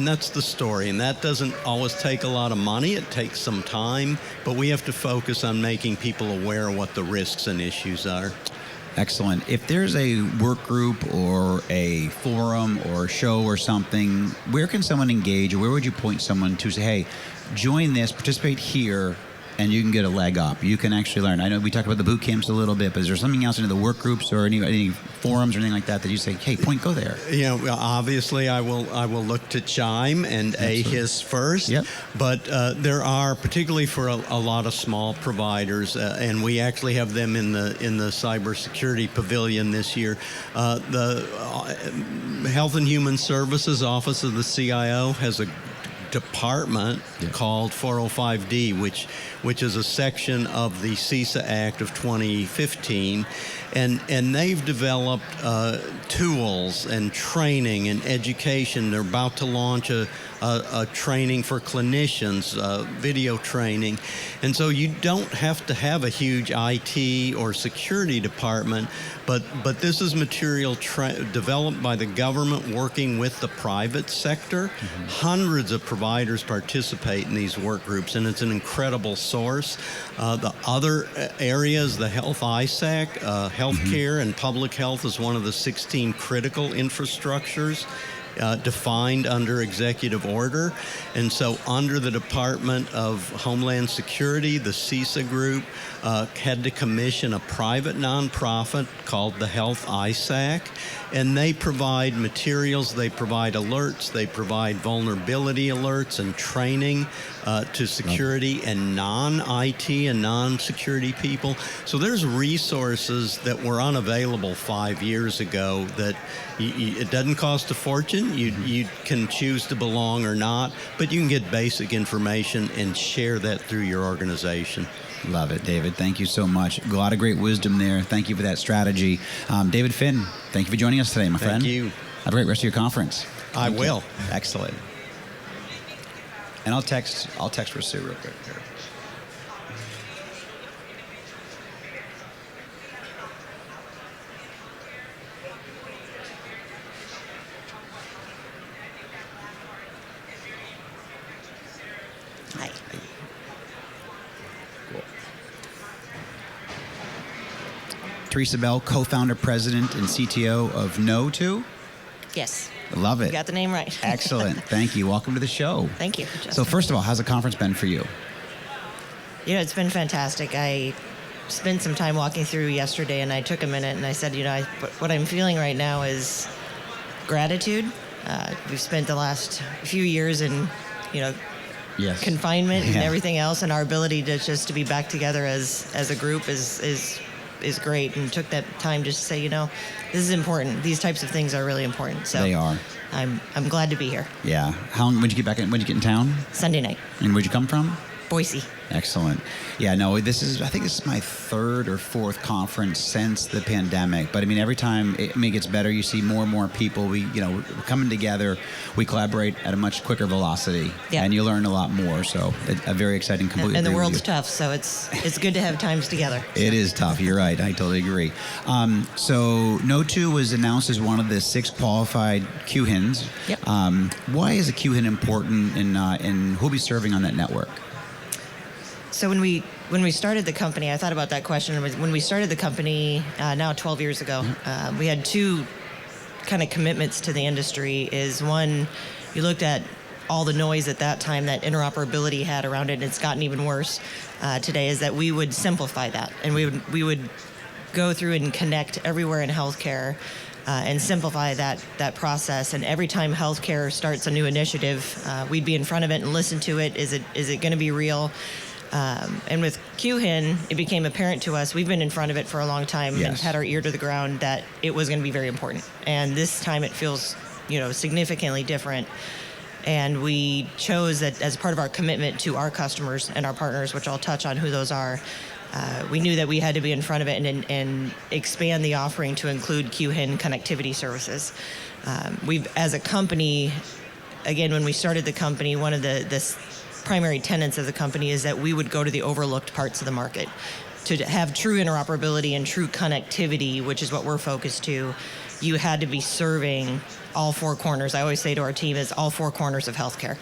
that's the story. And that doesn't always take a lot of money. It takes some time. But we have to focus on making people aware of what the risks and issues are. Excellent. If there's a work group or a forum or a show or something, where can someone engage, or where would you point someone to say, hey, join this, participate here, and you can get a leg up. You can actually learn. I know we talked about the boot camps a little bit, but is there something else into the work groups or any forums or anything like that you say, hey, go there? Obviously I will look to CHIME and AEHIS first. Yep. But there are, particularly for a lot of small providers, and we actually have them in the cybersecurity pavilion this year. The Health and Human Services Office of the CIO has a department called 405D, which is a section of the CISA Act of 2015, and they've developed tools and training and education. They're about to launch a training for cleanicians, video training, and so you don't have to have a huge IT or security department, but this is material developed by the government working with the private sector. Mm-hmm. Hundreds of providers participate in these work groups, and it's an incredible source. The other areas, the Health ISAC, healthcare and public health is one of the 16 critical infrastructures defined under executive order. And so under the Department of Homeland Security, the CISA group had to commission a private nonprofit called the Health ISAC, and they provide materials, they provide alerts, they provide vulnerability alerts and training to security and non-IT and non-security people. So there's resources that were unavailable 5 years ago that it doesn't cost a fortune. You can choose to belong or not, but you can get basic information and share that through your organization. Love it, David. Thank you so much. A lot of great wisdom there. Thank you for that strategy. David Finn, thank you for joining us today, my friend. Thank you. Have a great rest of your conference. I will. Excellent. And I'll text Rasu real quick here. Theresa Bell, co-founder, president, and CTO of No2. Yes. Love it. You got the name right. Excellent. Thank you. Welcome to the show. Thank you, Justin. So first of all, how's the conference been for you? You know, it's been fantastic. I spent some time walking through yesterday, and I took a minute, and I said, you know, what I'm feeling right now is gratitude. We've spent the last few years in, you know, confinement and everything else, and our ability to be back together as a group is great, and took that time just to say, you know, this is important. These types of things are really important. So they are. I'm glad to be here. Yeah. When did you get back in? When did you get in town? Sunday night. And where'd you come from? Boise. Excellent. Yeah, no, I think this is my third or fourth conference since the pandemic. But I mean, every time it gets better, you see more and more people. We're coming together. We collaborate at a much quicker velocity, and you learn a lot more. So a very exciting. Completely. And the world's tough, so it's good to have times together. So. It is tough. You're right. I totally agree. So No2 was announced as one of the 6 qualified QHINs. Yep. Why is a QHIN important, and who'll be serving on that network? So when we started the company, I thought about that question. When we started the company now 12 years ago, we had 2 kind of commitments to the industry. Is one, you looked at all the noise at that time that interoperability had around it, and it's gotten even worse today, is that we would simplify that, and we would go through and connect everywhere in healthcare and simplify that process. And every time healthcare starts a new initiative, we'd be in front of it and listen to it. Is it going to be real? And with QHIN, it became apparent to us, we've been in front of it for a long time and had our ear to the ground, that it was going to be very important. And this time it feels, significantly different. And we chose that as part of our commitment to our customers and our partners, which I'll touch on who those are. We knew that we had to be in front of it and expand the offering to include QHIN connectivity services. We've, as a company, again, when we started the company, one of the primary tenets of the company is that we would go to the overlooked parts of the market. To have true interoperability and true connectivity, which is what we're focused to, you had to be serving all 4 corners. I always say to our team, is all 4 corners of healthcare.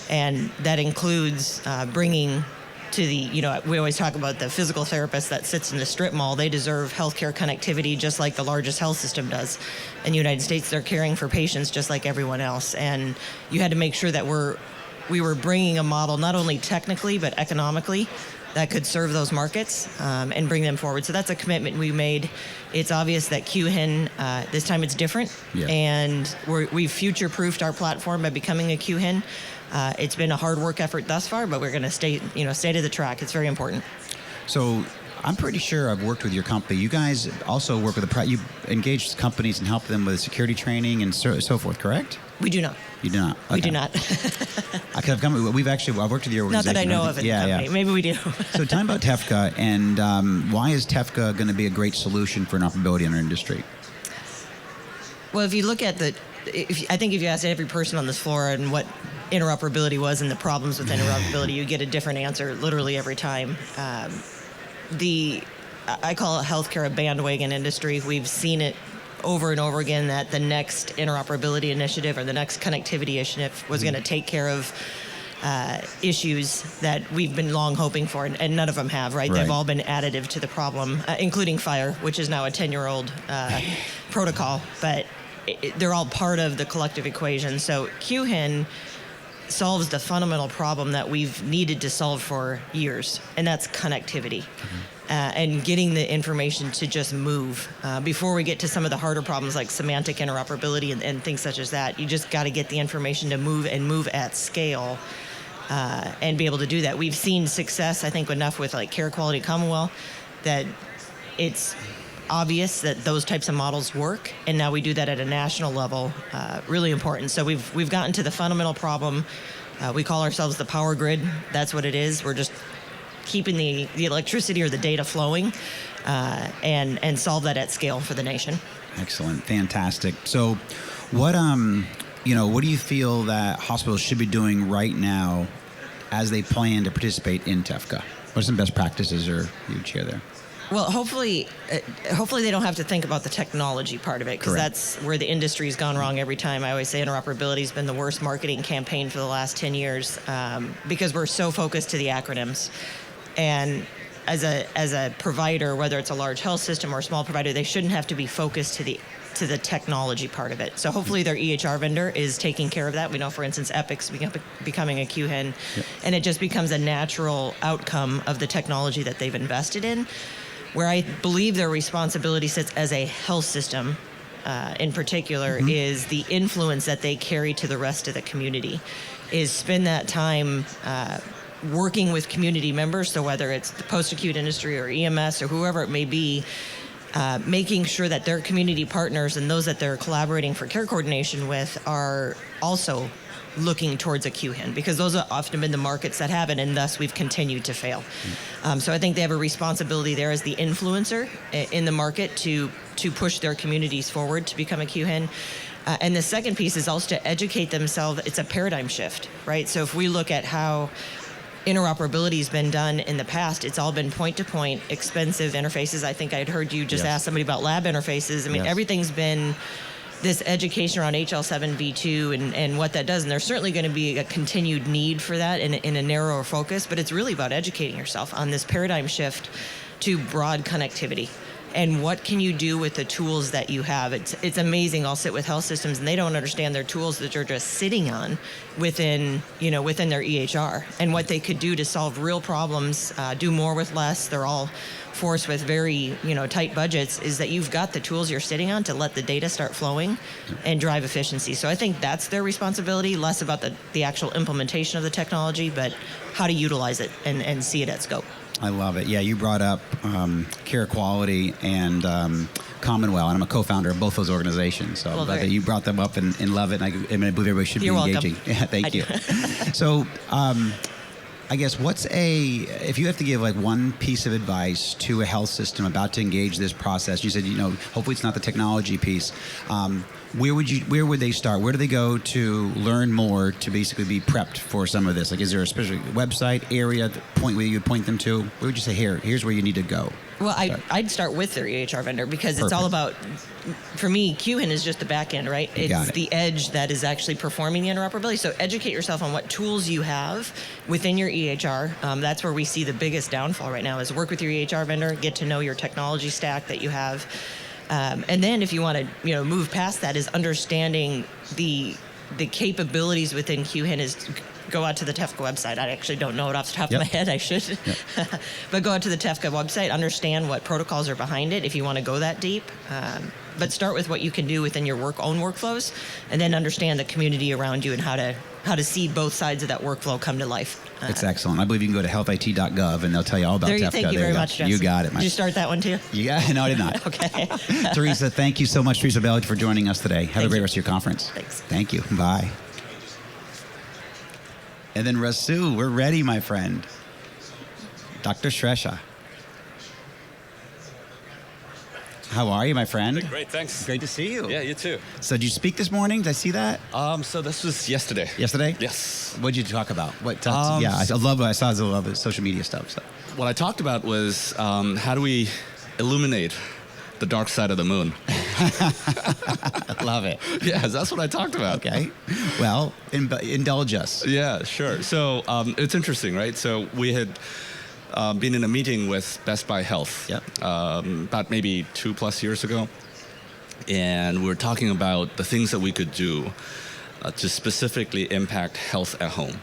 And that includes bringing to the, we always talk about the physical therapist that sits in the strip mall. They deserve healthcare connectivity just like the largest health system does. In the United States, they're caring for patients just like everyone else. And you had to make sure that we were bringing a model not only technically but economically that could serve those markets and bring them forward. So that's a commitment we made. It's obvious that QHIN, this time it's different, and we've future-proofed our platform by becoming a QHIN. It's been a hard work effort thus far, but we're going to stay to the track. It's very important. So I'm pretty sure I've worked with your company. You guys also work with you engage companies and help them with security training and so forth, correct? We do not. You do not? Okay. We do not. I've worked with your organization. Not that I know of in the company. Maybe we do. So tell me about TEFCA, and why is TEFCA going to be a great solution for interoperability in our industry? Well, if you look at I think if you asked every person on this floor and what interoperability was and the problems with interoperability, you get a different answer literally every time. I call healthcare a bandwagon industry. We've seen it over and over again that the next interoperability initiative or the next connectivity initiative was going to take care of issues that we've been long hoping for, and none of them have, right? They've all been additive to the problem, including FHIRE, which is now a 10-year-old protocol, but they're all part of the collective equation. So QHIN solves the fundamental problem that we've needed to solve for years, and that's connectivity. And getting the information to just move. Before we get to some of the harder problems like semantic interoperability and things such as that, you just got to get the information to move and move at scale and be able to do that. We've seen success, I think, enough with like Care Quality Commonwealth that it's obvious that those types of models work, and now we do that at a national level. Really important. So we've gotten to the fundamental problem. We call ourselves the power grid. That's what it is. We're just keeping the electricity or the data flowing and solve that at scale for the nation. Excellent. Fantastic. So what do you feel that hospitals should be doing right now as they plan to participate in TEFCA? What are some best practices you'd share there? Well, hopefully they don't have to think about the technology part of it, because that's where the industry's gone wrong every time. I always say interoperability has been the worst marketing campaign for the last 10 years because we're so focused to the acronyms. And as a provider, whether it's a large health system or a small provider, they shouldn't have to be focused to the technology part of it. So hopefully their EHR vendor is taking care of that. We know, for instance, Epic's becoming a QHIN, and it just becomes a natural outcome of the technology that they've invested in. Where I believe their responsibility sits as a health system, in particular, is the influence that they carry to the rest of the community, is spend that time working with community members. So whether it's the post-acute industry or EMS or whoever it may be, making sure that their community partners and those that they're collaborating for care coordination with are also looking towards a QHIN, because those have often been the markets that haven't, and thus we've continued to fail. So I think they have a responsibility there as the influencer in the market to push their communities forward to become a QHIN. And the second piece is also to educate themselves. It's a paradigm shift, right? So if we look at how interoperability has been done in the past, it's all been point-to-point, expensive interfaces. I think I'd heard you just ask somebody about lab interfaces. I mean, everything's been this education around HL7V2 and what that does. And there's certainly going to be a continued need for that in a narrower focus, but it's really about educating yourself on this paradigm shift to broad connectivity. And what can you do with the tools that you have? It's amazing. I'll sit with health systems and they don't understand their tools that they're just sitting on within their EHR, and what they could do to solve real problems, do more with less. They're all forced with very tight budgets, is that you've got the tools you're sitting on to let the data start flowing and drive efficiency. So I think that's their responsibility, less about the actual implementation of the technology, but how to utilize it and see it at scope. I love it. Yeah, you brought up Care Quality and Commonwealth, and I'm a co-founder of both those organizations. So I'm glad that you brought them up and love it, and I believe everybody should be engaging. Yeah, thank you. So I guess if you have to give like one piece of advice to a health system about to engage this process, you said, hopefully it's not the technology piece. Where would they start? Where do they go to learn more to basically be prepped for some of this? Like, is there a specific website area where you'd point them to? Where would you say, here's where you need to go? Well, I'd start with their EHR vendor, because it's all about, for me, QHIN is just the back end, right? It's the edge that is actually performing the interoperability. So educate yourself on what tools you have within your EHR. That's where we see the biggest downfall right now, is work with your EHR vendor, get to know your technology stack that you have. And then if you want to move past that, is understanding the capabilities within QHIN is go out to the TEFCA website. I actually don't know it off the top of my head. I should. But go out to the TEFCA website, understand what protocols are behind it if you want to go that deep. But start with what you can do within your own workflows, and then understand the community around you and how to see both sides of that workflow come to life. It's excellent. I believe you can go to healthit.gov and they'll tell you all about TEFCA. Thank you very much, Justin. You got it. Did you start that one too? Yeah, no, I did not. Okay. Theresa, thank you so much, Theresa Belli, for joining us today. Have a great rest of your conference. Thanks. Thank you. Bye. And then Rasu, we're ready, my friend. Dr. Shrestha. How are you, my friend? Great, thanks. Great to see you. Yeah, you too. So did you speak this morning? Did I see that? So this was yesterday. Yesterday? Yes. What did you talk about? I love what I saw. I love the social media stuff. So. What I talked about was how do we illuminate the dark side of the moon? I love it. Yes, that's what I talked about. Okay. Well, indulge us. Yeah, sure. So it's interesting, right? So we had been in a meeting with Best Buy Health about maybe 2+ years ago. And we were talking about the things that we could do to specifically impact health at home.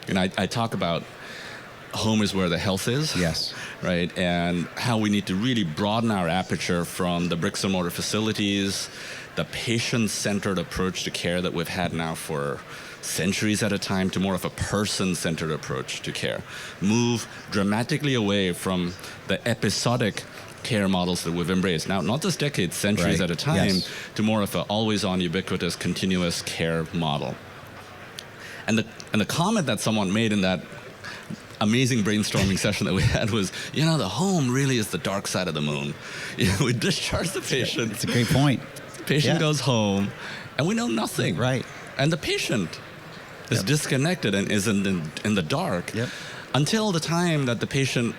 And I talk about home is where the health is. Yes. Right? And how we need to really broaden our aperture from the bricks and mortar facilities, the patient-centered approach to care that we've had now for centuries at a time, to more of a person-centered approach to care. Move dramatically away from the episodic care models that we've embraced now, not just decades, centuries at a time, to more of an always-on, ubiquitous, continuous care model. And the comment that someone made in that amazing brainstorming session that we had was, the home really is the dark side of the moon. We discharge the patient. It's a great point. The patient goes home, and we know nothing. Right. And the patient is disconnected and is in the dark until the time that the patient,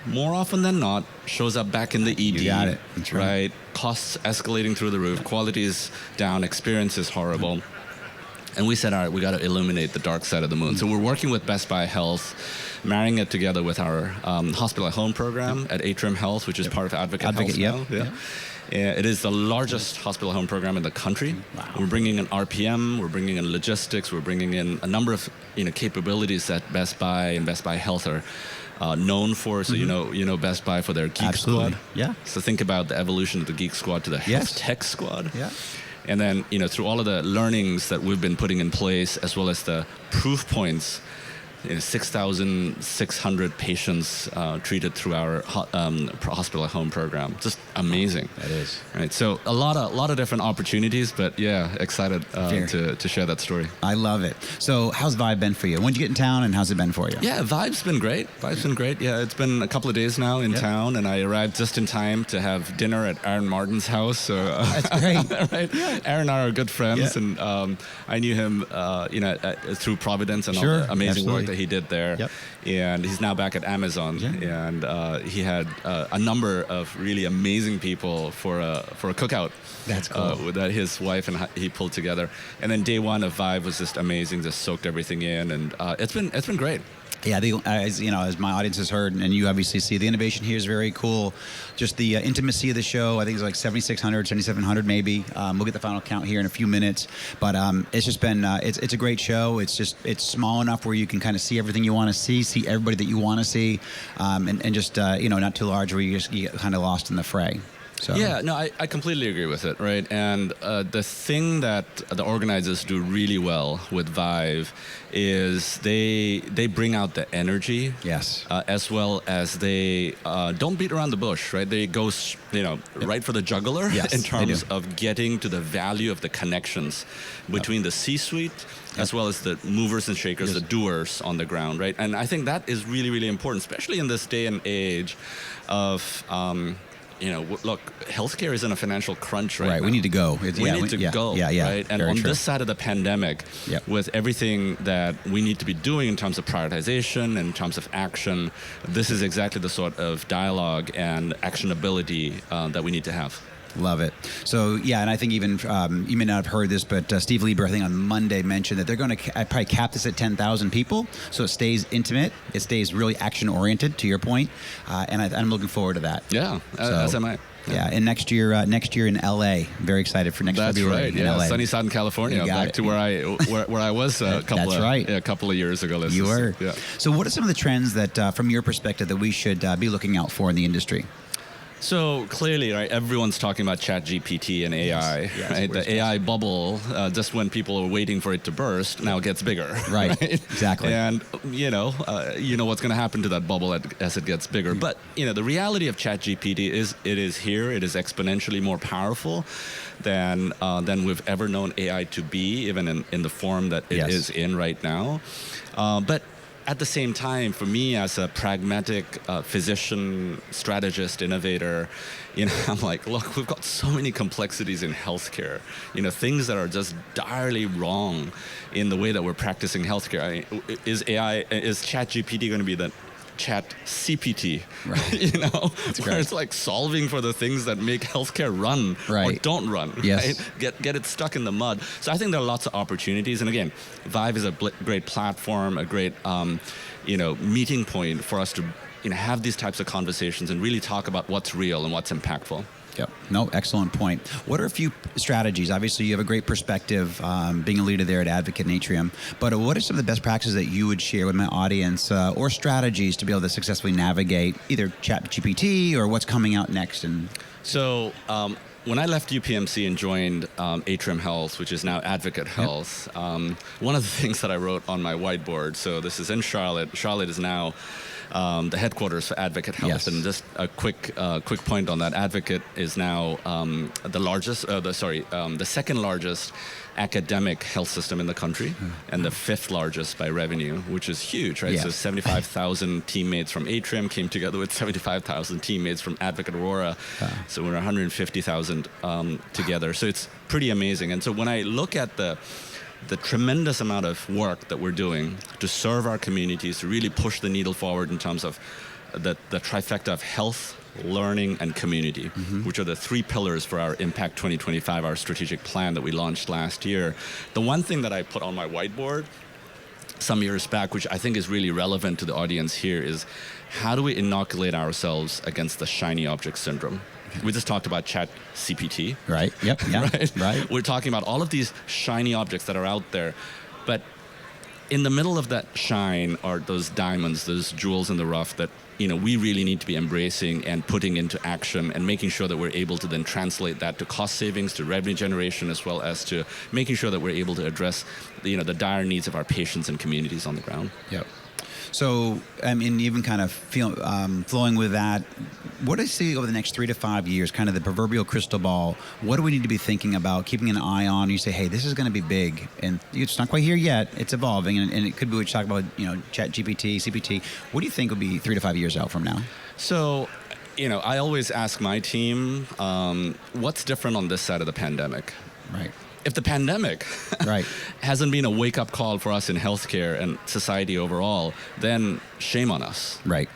more often than not, shows up back in the ED. You got it. That's right. Costs escalating through the roof, quality is down, experience is horrible. And we said, all right, we got to illuminate the dark side of the moon. So we're working with Best Buy Health, marrying it together with our hospital at home program at HLTH Health, which is part of Advocate Health now. Yeah. It is the largest hospital home program in the country. Wow. We're bringing in RPM, we're bringing in logistics, we're bringing in a number of capabilities that Best Buy and Best Buy Health are known for. So you know Best Buy for their Geek Squad. Yeah. So think about the evolution of the Geek Squad to the Health Tech Squad. Yeah. And then through all of the learnings that we've been putting in place, as well as the proof points. 6,600 patients treated through our hospital at home program. Just amazing. That is. Right. So a lot of different opportunities, but yeah, excited to share that story. I love it. So how's ViVE been for you? When did you get in town, and how's it been for you? Yeah, ViVE's been great. Yeah, it's been a couple of days now in town, and I arrived just in time to have dinner at Aaron Martin's house. So that's great. Right? Yeah. Aaron and I are good friends, and I knew him, through Providence and all the amazing work that he did there, and he's now back at Amazon, and he had a number of really amazing people for a cookout. That's cool. That his wife and he pulled together, and then day one of ViVE was just amazing. Just soaked everything in, and it's been great. Yeah, as my audience has heard, and you obviously see, the innovation here is very cool. Just the intimacy of the show, I think it's like 7,600, 7,700 maybe. We'll get the final count here in a few minutes, but it's just been it's a great show. It's small enough where you can kind of see everything you want to see everybody that you want to see, and just not too large where you get kind of lost in the fray. So. Yeah, no, I completely agree with it, right? And the thing that the organizers do really well with ViVE is they bring out the energy, as well as they don't beat around the bush, right? They go, right for the jugular in terms of getting to the value of the connections between the C-suite as well as the movers and shakers, the doers on the ground, right? And I think that is really, really important, especially in this day and age of... look, healthcare is in a financial crunch right now. We need to go. We need to go, right? And on this side of the pandemic, with everything that we need to be doing in terms of prioritization, in terms of action, this is exactly the sort of dialogue and actionability that we need to have. Love it. So, and I think even, you may not have heard this, but Steve Lieber, I think on Monday, mentioned that they're going to probably cap this at 10,000 people, so it stays intimate, it stays really action-oriented, to your point, and I'm looking forward to that. Yeah, as am I. Yeah, and next year in LA. Very excited for next February. That's right. LA. Sunny Southern California, back to where I was a couple of years ago. You were. Yeah. So, what are some of the trends that, from your perspective, that we should be looking out for in the industry? So clearly, right, everyone's talking about ChatGPT and AI, right? The AI bubble, just when people are waiting for it to burst, now it gets bigger. Right, exactly. And, what's going to happen to that bubble as it gets bigger. But, the reality of ChatGPT is it is here. It is exponentially more powerful than we've ever known AI to be, even in the form that it is in right now. But at the same time, for me as a pragmatic physician, strategist, innovator, I'm like, look, we've got so many complexities in healthcare, things that are just direly wrong in the way that we're practicing healthcare. I mean, is ChatGPT going to be the Chat CPT, right? Where it's like solving for the things that make healthcare run or don't run. Yes. Right? Get it stuck in the mud. So I think there are lots of opportunities. And again, ViVE is a great platform, a great meeting point for us to have these types of conversations and really talk about what's real and what's impactful. Yep. No, excellent point. What are a few strategies? Obviously, you have a great perspective being a leader there at Advocate and Atrium, but what are some of the best practices that you would share with my audience or strategies to be able to successfully navigate either ChatGPT or what's coming out next? And so, when I left UPMC and joined Atrium Health, which is now Advocate Health, one of the things that I wrote on my whiteboard, so this is in Charlotte. Charlotte is now the headquarters for Advocate Health, and just a quick point on that. Advocate is now the second largest academic health system in the country, and the fifth largest by revenue, which is huge, right? So 75,000 teammates from Atrium came together with 75,000 teammates from Advocate Aurora, so we're 150,000 together. So it's pretty amazing. And so when I look at the tremendous amount of work that we're doing to serve our communities, to really push the needle forward in terms of the trifecta of health, learning, and community, which are the three pillars for our Impact 2025, our strategic plan that we launched last year. The one thing that I put on my whiteboard some years back, which I think is really relevant to the audience here, is how do we inoculate ourselves against the shiny object syndrome? We just talked about ChatGPT. Right. Yep. Yeah. Right. We're talking about all of these shiny objects that are out there, but in the middle of that shine are those diamonds, those jewels in the rough that we really need to be embracing and putting into action, and making sure that we're able to then translate that to cost savings, to revenue generation, as well as to making sure that we're able to address the dire needs of our patients and communities on the ground. Yep. So, I mean, even kind of flowing with that, what do you see over the next 3 to 5 years, kind of the proverbial crystal ball? What do we need to be thinking about, keeping an eye on? You say, hey, this is going to be big, and it's not quite here yet. It's evolving, and it could be what you talk about, ChatGPT, CPT. What do you think will be 3 to 5 years out from now? So, I always ask my team, what's different on this side of the pandemic? Right. If the pandemic hasn't been a wake-up call for us in healthcare and society overall, then shame on us. Right.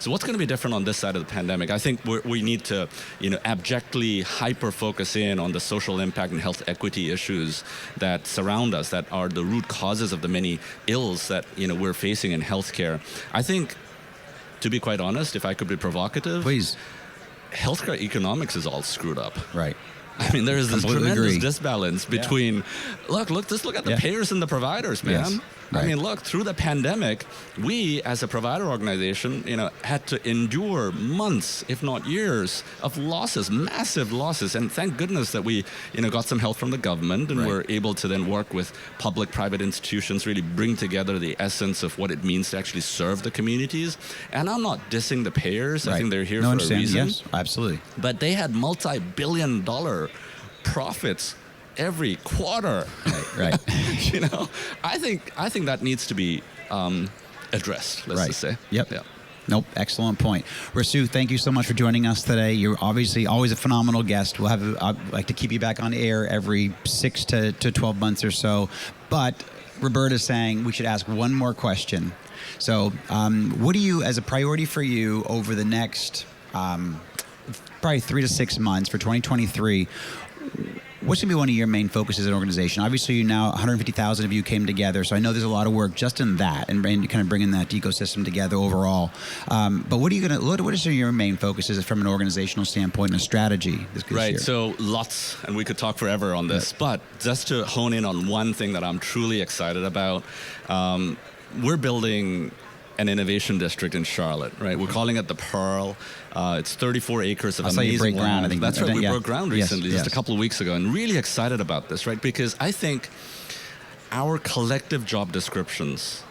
So what's going to be different on this side of the pandemic? I think we need to, abjectly hyper-focus in on the social impact and health equity issues that surround us, that are the root causes of the many ills that, we're facing in healthcare. I think, to be quite honest, if I could be provocative, please, healthcare economics is all screwed up. Right. I mean, there is this tremendous disbalance between, look at the payers and the providers, man. Yes. Right. I mean, look, through the pandemic, we as a provider organization, had to endure months, if not years, of losses, massive losses. And thank goodness that we, got some help from the government, and were able to then work with public-private institutions, really bring together the essence of what it means to actually serve the communities. And I'm not dissing the payers. I think they're here for a reason. Yes, absolutely. But they had multi-billion-dollar profits every quarter. Right. I think that needs to be addressed, let's just say. Yep. Nope, excellent point. Rasu, thank you so much for joining us today. You're obviously always a phenomenal guest. I'd like to keep you back on air every 6 to 12 months or so. But Roberta's saying we should ask one more question. So what do you, as a priority for you over the next probably 3 to 6 months for 2023, what's going to be one of your main focuses as an organization? Obviously, now 150,000 of you came together, so I know there's a lot of work just in that and kind of bringing that ecosystem together overall. But what is your main focuses from an organizational standpoint and a strategy this year? So lots, and we could talk forever on this, but just to hone in on one thing that I'm truly excited about, we're building an innovation district in Charlotte, right? We're calling it the Pearl. It's 34 acres of amazing land. I think that's right. We broke ground recently, just a couple of weeks ago, and really excited about this, right? Because I think our collective job descriptions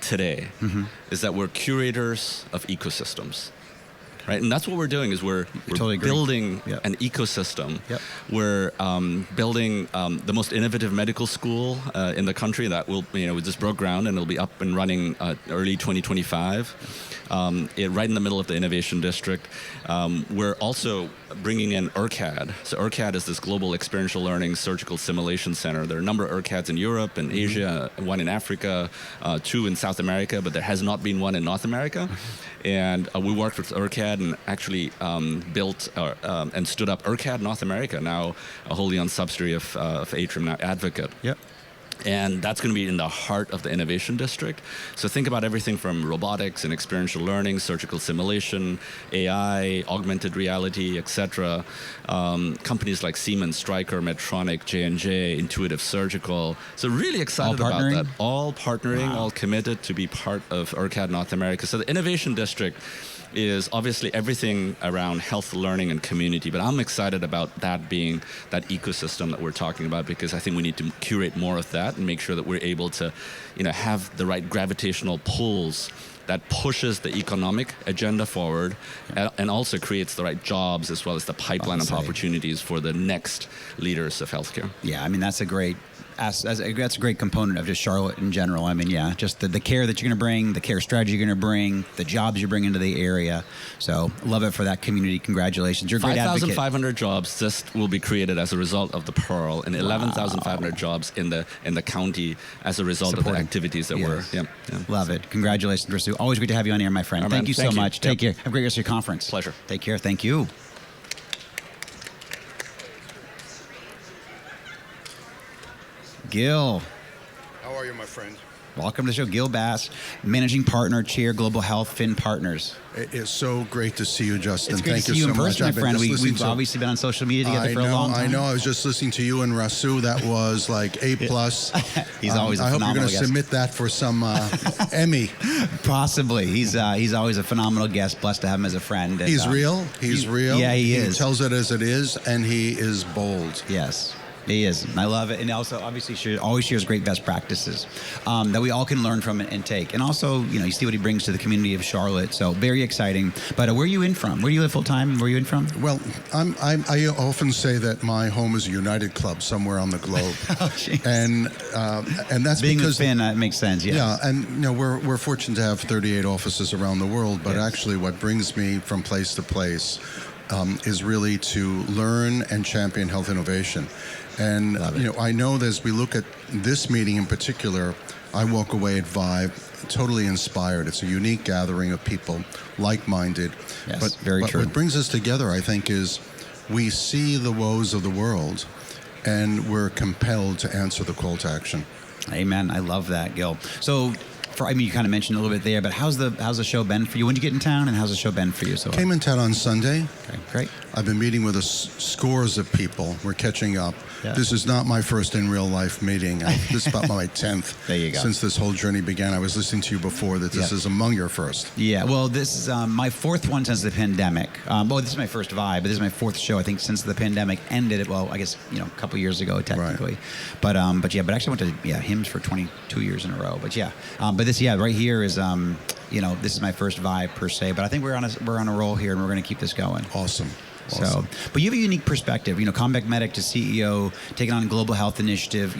today is that we're curators of ecosystems. Right, and that's what we're doing. Is we're building an ecosystem. We're building the most innovative medical school in the country. That will, we just broke ground, and it'll be up and running early 2025. Right in the middle of the innovation district. We're also bringing in ERCAD. So ERCAD is this global experiential learning surgical simulation center. There are a number of ERCADs in Europe and Asia, one in Africa, 2 in South America, but there has not been one in North America. And we worked with ERCAD and actually built and stood up ERCAD North America, now a wholly owned subsidiary of HLTH, now Advocate. And that's going to be in the heart of the innovation district. So think about everything from robotics and experiential learning, surgical simulation, AI, augmented reality, etc. Companies like Siemens, Stryker, Medtronic, J&J, Intuitive Surgical. So really excited about that. All partnering, all committed to be part of ERCAD North America. So the innovation district is obviously everything around health, learning, and community. But I'm excited about that being that ecosystem that we're talking about, because I think we need to curate more of that and make sure that we're able to, have the right gravitational pulls that pushes the economic agenda forward and also creates the right jobs as well as the pipeline of opportunities for the next leaders of healthcare. Yeah, I mean, that's a great that's a great component of just Charlotte in general. I mean, yeah, just the care that you're going to bring, the care strategy you're going to bring, the jobs you bring into the area. So love it for that community. Congratulations. You're a great advocate. 5,500 jobs just will be created as a result of the Pearl, and 11,500 jobs in the county as a result of the activities that were. Yeah. Love it. Congratulations, Rasu. Always great to have you on here, my friend. Right, Thank you so much. Take care. Yep. Have a great rest of your conference. Pleasure. Take care. Thank you. Gil. How are you, my friend? Welcome to the show. Gil Bass, Managing Partner, Chair, Global Health, Fin Partners. It is so great to see you, Justin. It's great Thank to see you so in person, much. my friend. We've obviously been on social media together for a long time. I know. I was just listening to you and Rasu. That was like A+. He's always a phenomenal guest. I hope you're going to submit that for some Emmy. Possibly. He's always a phenomenal guest. Blessed to have him as a friend. And, he's real. He's real. Yeah, he is. He tells it as it is, and he is bold. Yes. He is. I love it. And also, obviously, always shares great best practices that we all can learn from and take. And also, you see what he brings to the community of Charlotte. So very exciting. But where are you in from? Where do you live full time? Where are you in from? Well, I often say that my home is a United Club somewhere on the globe. And that's being because a fan, that makes sense. Yes. Yeah, and we're fortunate to have 38 offices around the world. But actually, what brings me from place to place is really to learn and champion health innovation. And, I know that as we look at this meeting in particular, I walk away at ViVE totally inspired. It's a unique gathering of people, like-minded. Yes, but very true. What brings us together, I think, is we see the woes of the world, and we're compelled to answer the call to action. Amen. I love that, Gil. So, you kind of mentioned a little bit there, but how's the show been for you? When did you get in town, and how's the show been for you? So came in town on Sunday. Okay, great. I've been meeting with scores of people. We're catching up. Yeah. This is not my first in real life meeting. This is about my 10th. There you go. Since this whole journey began. I was listening to you before that this is among your first. Yeah, well, this is my fourth one since the pandemic. This is my first ViVE, but this is my fourth show, I think, since the pandemic ended. Well, I guess, a couple years ago, technically. Right. But actually I went to HIMSS for 22 years in a row. But this, right here is, this is my first ViVE per se. But I think we're on a roll here, and we're going to keep this going. Awesome. So, but you have a unique perspective, combat medic to CEO, taking on a global health initiative.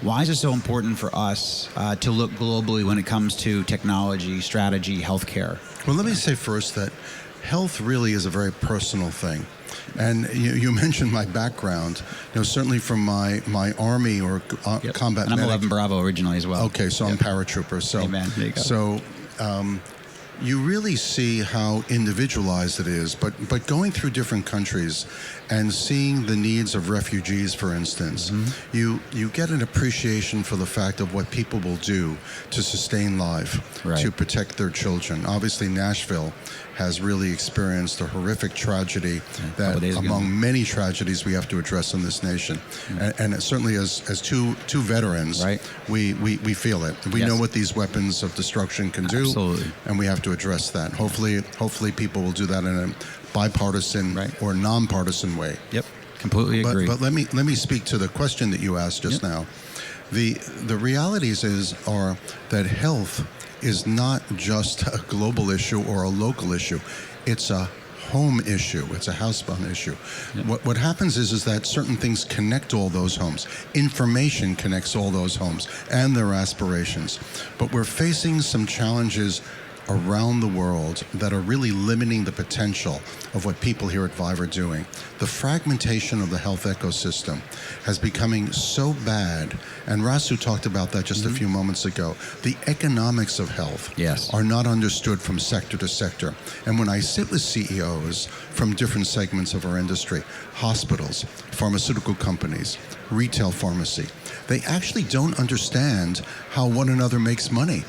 Why is it so important for us to look globally when it comes to technology, strategy, healthcare? Well, let me say first that health really is a very personal thing. And you mentioned my background, certainly from my Army or combat and I'm medic. 11 Bravo originally as well. Okay, so I'm paratrooper. So, Amen. There you go. So, you really see how individualized it is, but going through different countries and seeing the needs of refugees, for instance, you get an appreciation for the fact of what people will do to sustain life, to protect their children. Obviously, Nashville has really experienced a horrific tragedy that among many tragedies we have to address in this nation. And certainly as two veterans, we feel it. We know what these weapons of destruction can do. Absolutely. And we have to address that. Hopefully people will do that in a bipartisan or nonpartisan way. Yep, completely agree. But let me speak to the question that you asked just now. The realities are that health is not just a global issue or a local issue. It's a home issue. It's a housebound issue. What happens is that certain things connect all those homes. Information connects all those homes and their aspirations. But we're facing some challenges around the world that are really limiting the potential of what people here at ViVE are doing. The fragmentation of the health ecosystem has becoming so bad, and Rasu talked about that just a few moments ago. The economics of health are not understood from sector to sector. And when I sit with CEOs from different segments of our industry, hospitals, pharmaceutical companies, retail pharmacy, they actually don't understand how one another makes money.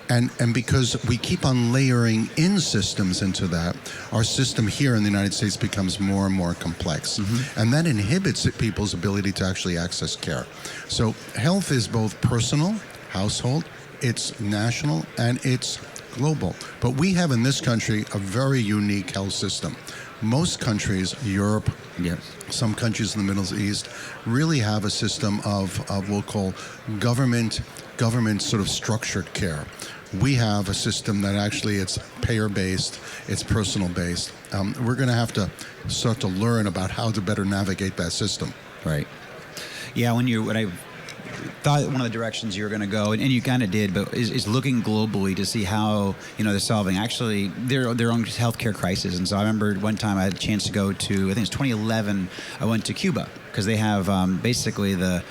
And because we keep on layering in systems into that, our system here in the United States becomes more and more complex. And that inhibits people's ability to actually access care. So health is both personal, household, it's national, and it's global. But we have in this country a very unique health system. Most countries, Europe, some countries in the Middle East, really have a system of we'll call government sort of structured care. We have a system that actually it's payer-based, it's personal-based. We're going to have to start to learn about how to better navigate that system. Right. Yeah, when thought one of the directions you were going to go, and you kind of did, but is looking globally to see how they're solving actually their own healthcare crisis. And so I remember one time I had a chance to go to, I think it's 2011. I went to Cuba because they have basically the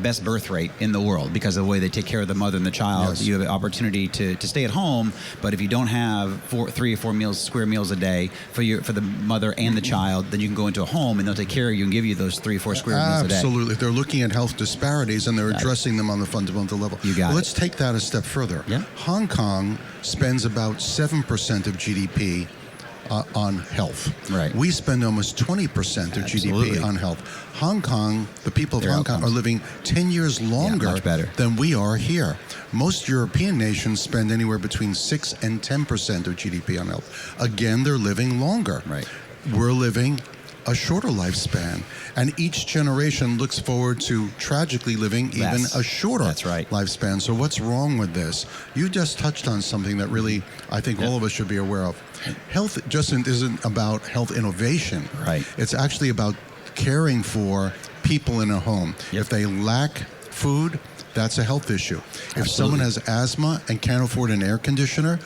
best birth rate in the world because of the way they take care of the mother and the child. Yes. You have an opportunity to stay at home, but if you don't have 3 or 4 square meals a day for the mother and the child, then you can go into a home and they'll take care of you and give you those 3 or 4 square meals a day. Absolutely. They're looking at health disparities and they're addressing them on the fundamental level. You got it. Let's take that a step further. Yeah. Hong Kong spends about 7% of GDP on health. Right. We spend almost 20% of GDP on health. Hong Kong, the people of Hong Kong are living 10 years longer than we are here. Most European nations spend anywhere between 6 and 10% of GDP on health. Again, they're living longer. Right. We're living a shorter lifespan, and each generation looks forward to tragically living even a shorter lifespan. So what's wrong with this? You just touched on something that really I think all of us should be aware of. Health just isn't about health innovation. Right. It's actually about caring for people in a home. If they lack food, that's a health issue. If someone has asthma and can't afford an air conditioner,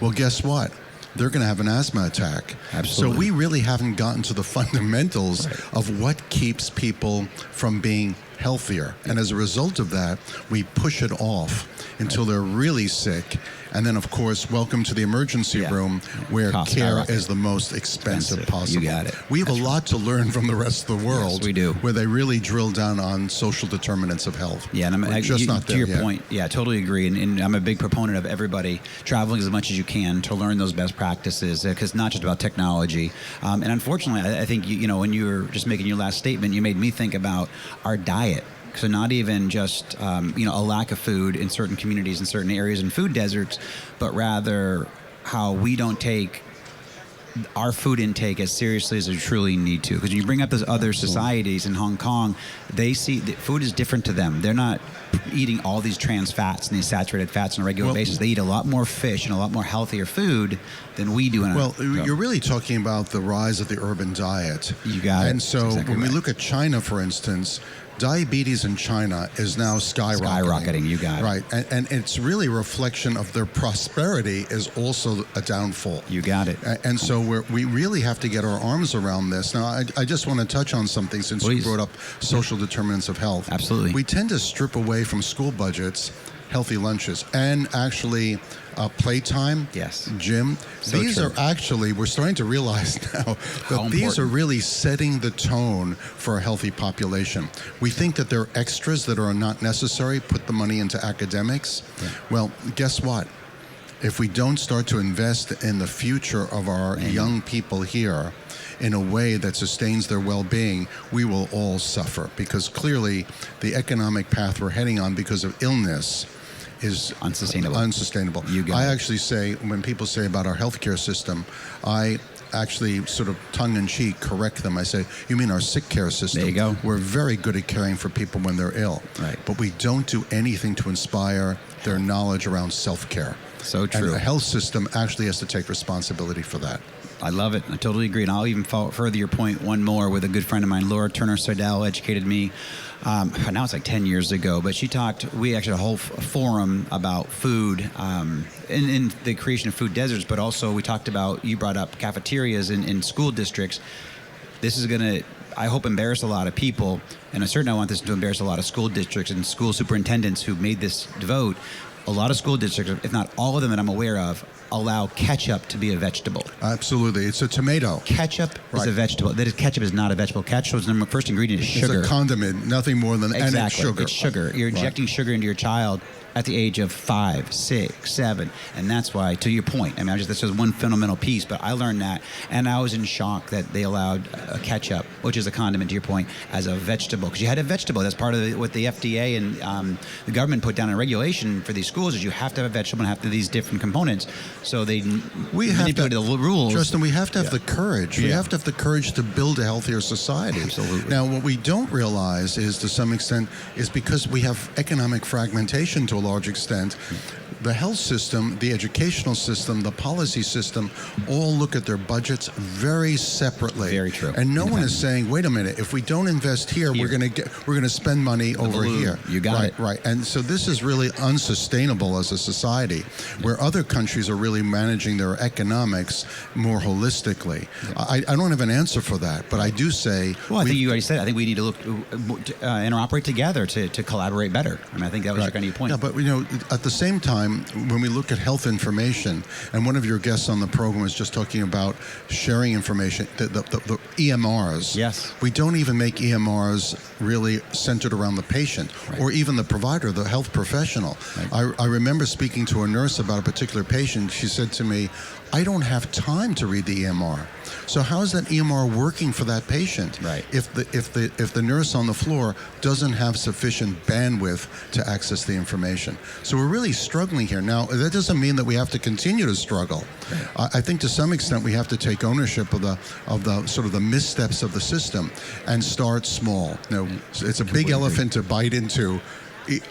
well, guess what? They're going to have an asthma attack. Absolutely. So we really haven't gotten to the fundamentals of what keeps people from being healthier. And as a result of that, we push it off until they're really sick. And then, of course, welcome to the emergency room where care is the most expensive possible. You got it. We have a lot to learn from the rest of the world. Yes, we do. Where they really drill down on social determinants of health. Yeah, and We're just not there to your yet. point, yeah, totally agree. And I'm a big proponent of everybody traveling as much as you can to learn those best practices, because it's not just about technology. And unfortunately, I think, when you were just making your last statement, you made me think about our diet. So not even just a lack of food in certain communities in certain areas and food deserts, but rather how we don't take our food intake as seriously as we truly need to. Because when you bring up those other societies in Hong Kong, they see that food is different to them. They're not eating all these trans fats and these saturated fats on a regular basis. They eat a lot more fish and a lot more healthier food than we do. You're really talking about the rise of the urban diet. You got it. And so when we look at China, for instance, diabetes in China is now skyrocketing. You got it. Right. And it's really a reflection of their prosperity is also a downfall. You got it. And so we really have to get our arms around this. Now, I just want to touch on something since you brought up social determinants of health. Absolutely. We tend to strip away from school budgets healthy lunches and actually playtime, gym. These are actually, we're starting to realize now that these are really setting the tone for a healthy population. We think that they're extras that are not necessary, put the money into academics. Well, guess what? If we don't start to invest in the future of our young people here in a way that sustains their well-being, we will all suffer, because clearly the economic path we're heading on because of illness is unsustainable. I actually say, when people say about our healthcare system, I actually sort of tongue-in-cheek correct them. I say, you mean our sick care system? There you go. We're very good at caring for people when they're ill, but we don't do anything to inspire their knowledge around self-care. So true. And the health system actually has to take responsibility for that. I love it. I totally agree. And I'll even further your point one more with a good friend of mine, Laura Turner-Sardell, educated me. Now it's like 10 years ago, but we actually had a whole forum about food in the creation of food deserts, but also we talked about, you brought up cafeterias in school districts. This is going to, I hope, embarrass a lot of people, and I certainly want this to embarrass a lot of school districts and school superintendents who made this vote. A lot of school districts, if not all of them that I'm aware of, allow ketchup to be a vegetable. Absolutely. It's a tomato. Ketchup is a vegetable. Ketchup is not a vegetable. Ketchup's the first ingredient is sugar. It's a condiment, nothing more than, and it's sugar. It's sugar. You're injecting sugar into your child at the age of 5, 6, 7. And that's why, to your point, I mean, this is one fundamental piece, but I learned that, and I was in shock that they allowed ketchup, which is a condiment, to your point, as a vegetable. Because you had a vegetable. That's part of what the FDA and the government put down in regulation for these schools, is you have to have a vegetable and have to have these different components. So they manipulated the rules. Justin, we have to have the courage. We have to have the courage to build a healthier society. Absolutely. Now, what we don't realize is, to some extent, is because we have economic fragmentation to a large extent, the health system, the educational system, the policy system, all look at their budgets very separately. Very true. And no one is saying, wait a minute, if we don't invest here, we're going to spend money over here. You got it. Right. And so this is really unsustainable as a society, where other countries are really managing their economics more holistically. I don't have an answer for that, but I do say... Well, I think you already said it. I think we need to look interoperate together to collaborate better. I mean, I think that was your point. Yeah, but at the same time, when we look at health information, and one of your guests on the program was just talking about sharing information, the EMRs. Yes. We don't even make EMRs really centered around the patient or even the provider, the health professional. Right. I remember speaking to a nurse about a particular patient. She said to me, I don't have time to read the EMR. So how is that EMR working for that patient? Right. If the nurse on the floor doesn't have sufficient bandwidth to access the information. So we're really struggling here. Now, that doesn't mean that we have to continue to struggle. Right. I think to some extent we have to take ownership of the sort of the missteps of the system and start small. It's a big elephant to bite into.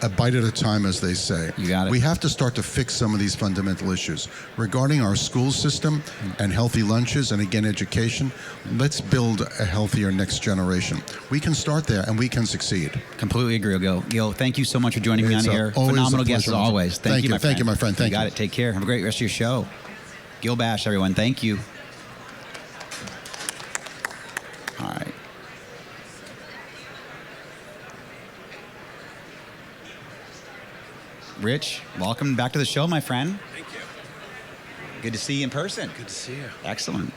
A bite at a time, as they say. You got it. We have to start to fix some of these fundamental issues. Regarding our school system and healthy lunches and, again, education, let's build a healthier next generation. We can start there, and we can succeed. Completely agree, Gil. Thank you so much for joining me on here. Phenomenal guest as always. Thank you, my friend. Thank you, my friend. Thank you. You got it. Take care. Have a great rest of your show. Gil Bashe, everyone. Thank you. All right. Rich, welcome back to the show, my friend. Thank you. Good to see you in person. Good to see you. Excellent.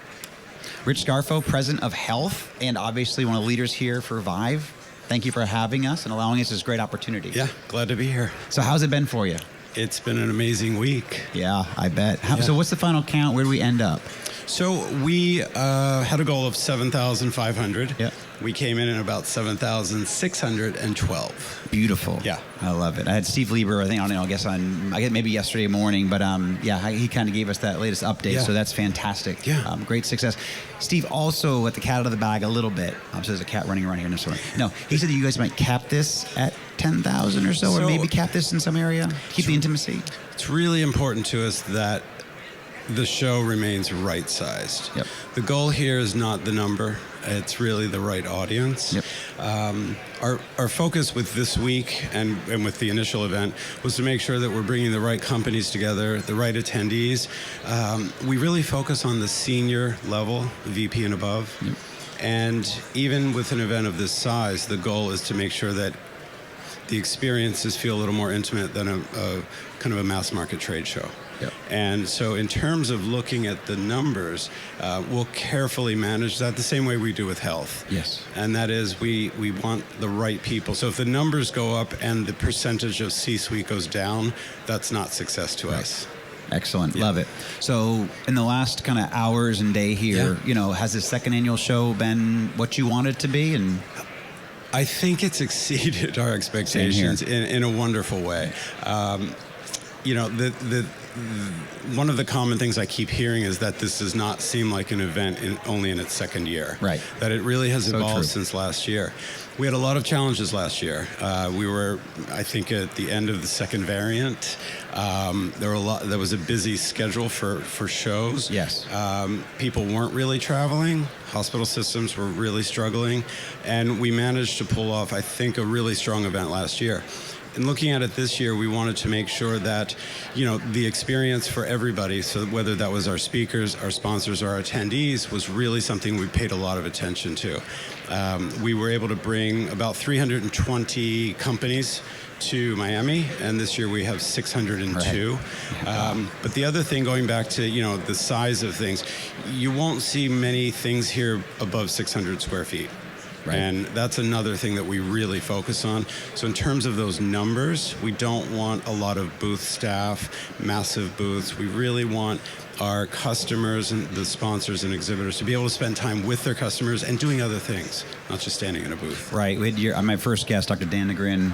Rich Scarfo, President of Health, and obviously one of the leaders here for ViVE. Thank you for having us and allowing us this great opportunity. Yeah, glad to be here. So how's it been for you? It's been an amazing week. Yeah, I bet. So what's the final count? Where do we end up? So we had a goal of 7,500. Yeah. We came in at about 7,612. Beautiful. Yeah. I love it. I had Steve Lieber, I guess maybe yesterday morning, but he kind of gave us that latest update, so that's fantastic. Yeah. Great success. Steve also let the cat out of the bag a little bit. So there's a cat running around here in this one. No, he said that you guys might cap this at 10,000 or so, or maybe cap this in some area, keep the intimacy. It's really important to us that the show remains right-sized. Yep. The goal here is not the number. It's really the right audience. Yep. Our focus with this week and with the initial event was to make sure that we're bringing the right companies together, the right attendees. We really focus on the senior level, the VP and above. Yep. And even with an event of this size, the goal is to make sure that the experiences feel a little more intimate than a kind of a mass market trade show. Yep. And so in terms of looking at the numbers, we'll carefully manage that the same way we do with health. Yes. And that is we want the right people. So if the numbers go up and the percentage of C-suite goes down, that's not success to us. Excellent. Love it. So in the last kind of hours and day here, has this second annual show been what you wanted it to be? And I think it's exceeded our expectations in a wonderful way. One of the common things I keep hearing is that this does not seem like an event only in its second year. Right. That it really has evolved since last year. We had a lot of challenges last year. We were, I think, at the end of the second variant. There was a busy schedule for shows. Yes. People weren't really traveling. Hospital systems were really struggling. And we managed to pull off, I think, a really strong event last year. In looking at it this year, we wanted to make sure that, the experience for everybody, so whether that was our speakers, our sponsors, or our attendees, was really something we paid a lot of attention to. We were able to bring about 320 companies to Miami, and this year we have 602. But the other thing, going back to, the size of things, you won't see many things here above 600 square feet. Right. And that's another thing that we really focus on. So in terms of those numbers, we don't want a lot of booth staff, massive booths. We really want our customers and the sponsors and exhibitors to be able to spend time with their customers and doing other things, not just standing in a booth. Right. We had my first guest, Dr. Dan Nigrin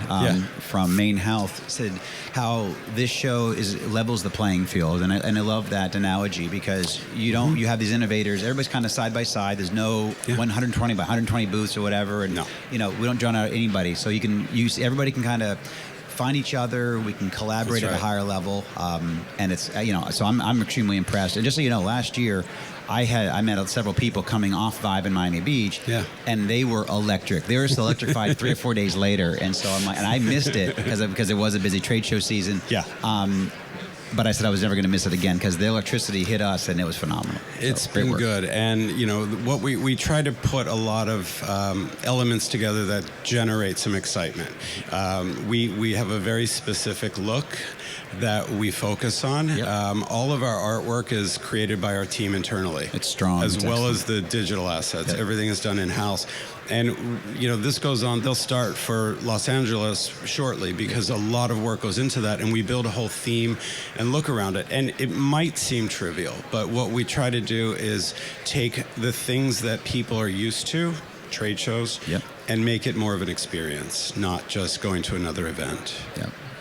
from MaineHealth, said how this show levels the playing field, and I love that analogy because you have these innovators, everybody's kind of side by side. There's no 120 by 120 booths or whatever, and we don't drown out anybody. So everybody can kind of find each other, we can collaborate at a higher level, and it's so I'm extremely impressed. And just so you know, last year I met several people coming off ViVE in Miami Beach, and they were electric. They were just electrified 3 or 4 days later, and so I'm like, and I missed it because it was a busy trade show season. But I said I was never going to miss it again because the electricity hit us and it was phenomenal. It's been good. And, what we try to put a lot of elements together that generate some excitement. We have a very specific look that we focus on. All of our artwork is created by our team internally. It's strong. As well as the digital assets. Everything is done in-house. And, this goes on. They'll start for Los Angeles shortly because a lot of work goes into that, and we build a whole theme and look around it. And it might seem trivial, but what we try to do is take the things that people are used to, trade shows, and make it more of an experience, not just going to another event.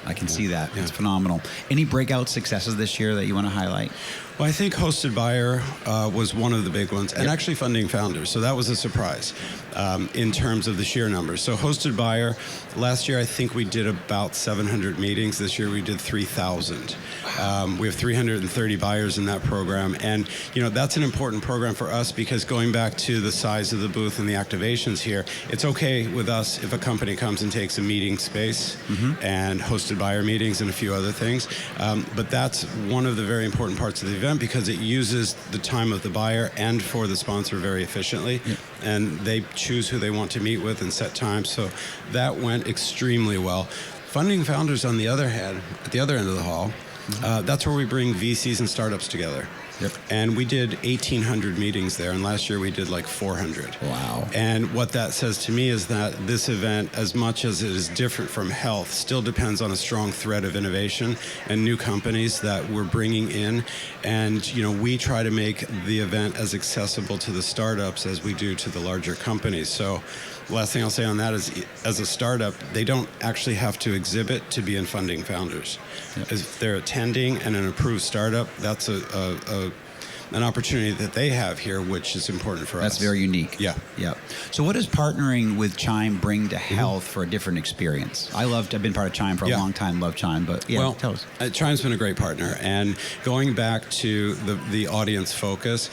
I can see that. It's phenomenal. Any breakout successes this year that you want to highlight? Well, I think Hosted Buyer was one of the big ones, and actually Funding Founders. So that was a surprise in terms of the sheer numbers. So Hosted Buyer, last year I think we did about 700 meetings. This year we did 3,000. We have 330 buyers in that program, and that's an important program for us because going back to the size of the booth and the activations here, it's okay with us if a company comes and takes a meeting space and Hosted Buyer meetings and a few other things. But that's one of the very important parts of the event because it uses the time of the buyer and for the sponsor very efficiently, and they choose who they want to meet with and set times. So that went extremely well. Funding Founders, on the other hand, at the other end of the hall, that's where we bring VCs and startups together. And we did 1,800 meetings there, and last year we did like 400. Wow. And what that says to me is that this event, as much as it is different from health, still depends on a strong thread of innovation and new companies that we're bringing in. And, we try to make the event as accessible to the startups as we do to the larger companies. So the last thing I'll say on that is, as a startup, they don't actually have to exhibit to be in Funding Founders. If they're attending and an approved startup, that's an opportunity that they have here, which is important for us. That's very unique. So what does partnering with CHIME bring to health for a different experience? I've been part of CHIME for a long time, love CHIME, but tell us. CHIME's been a great partner, and going back to the audience focus,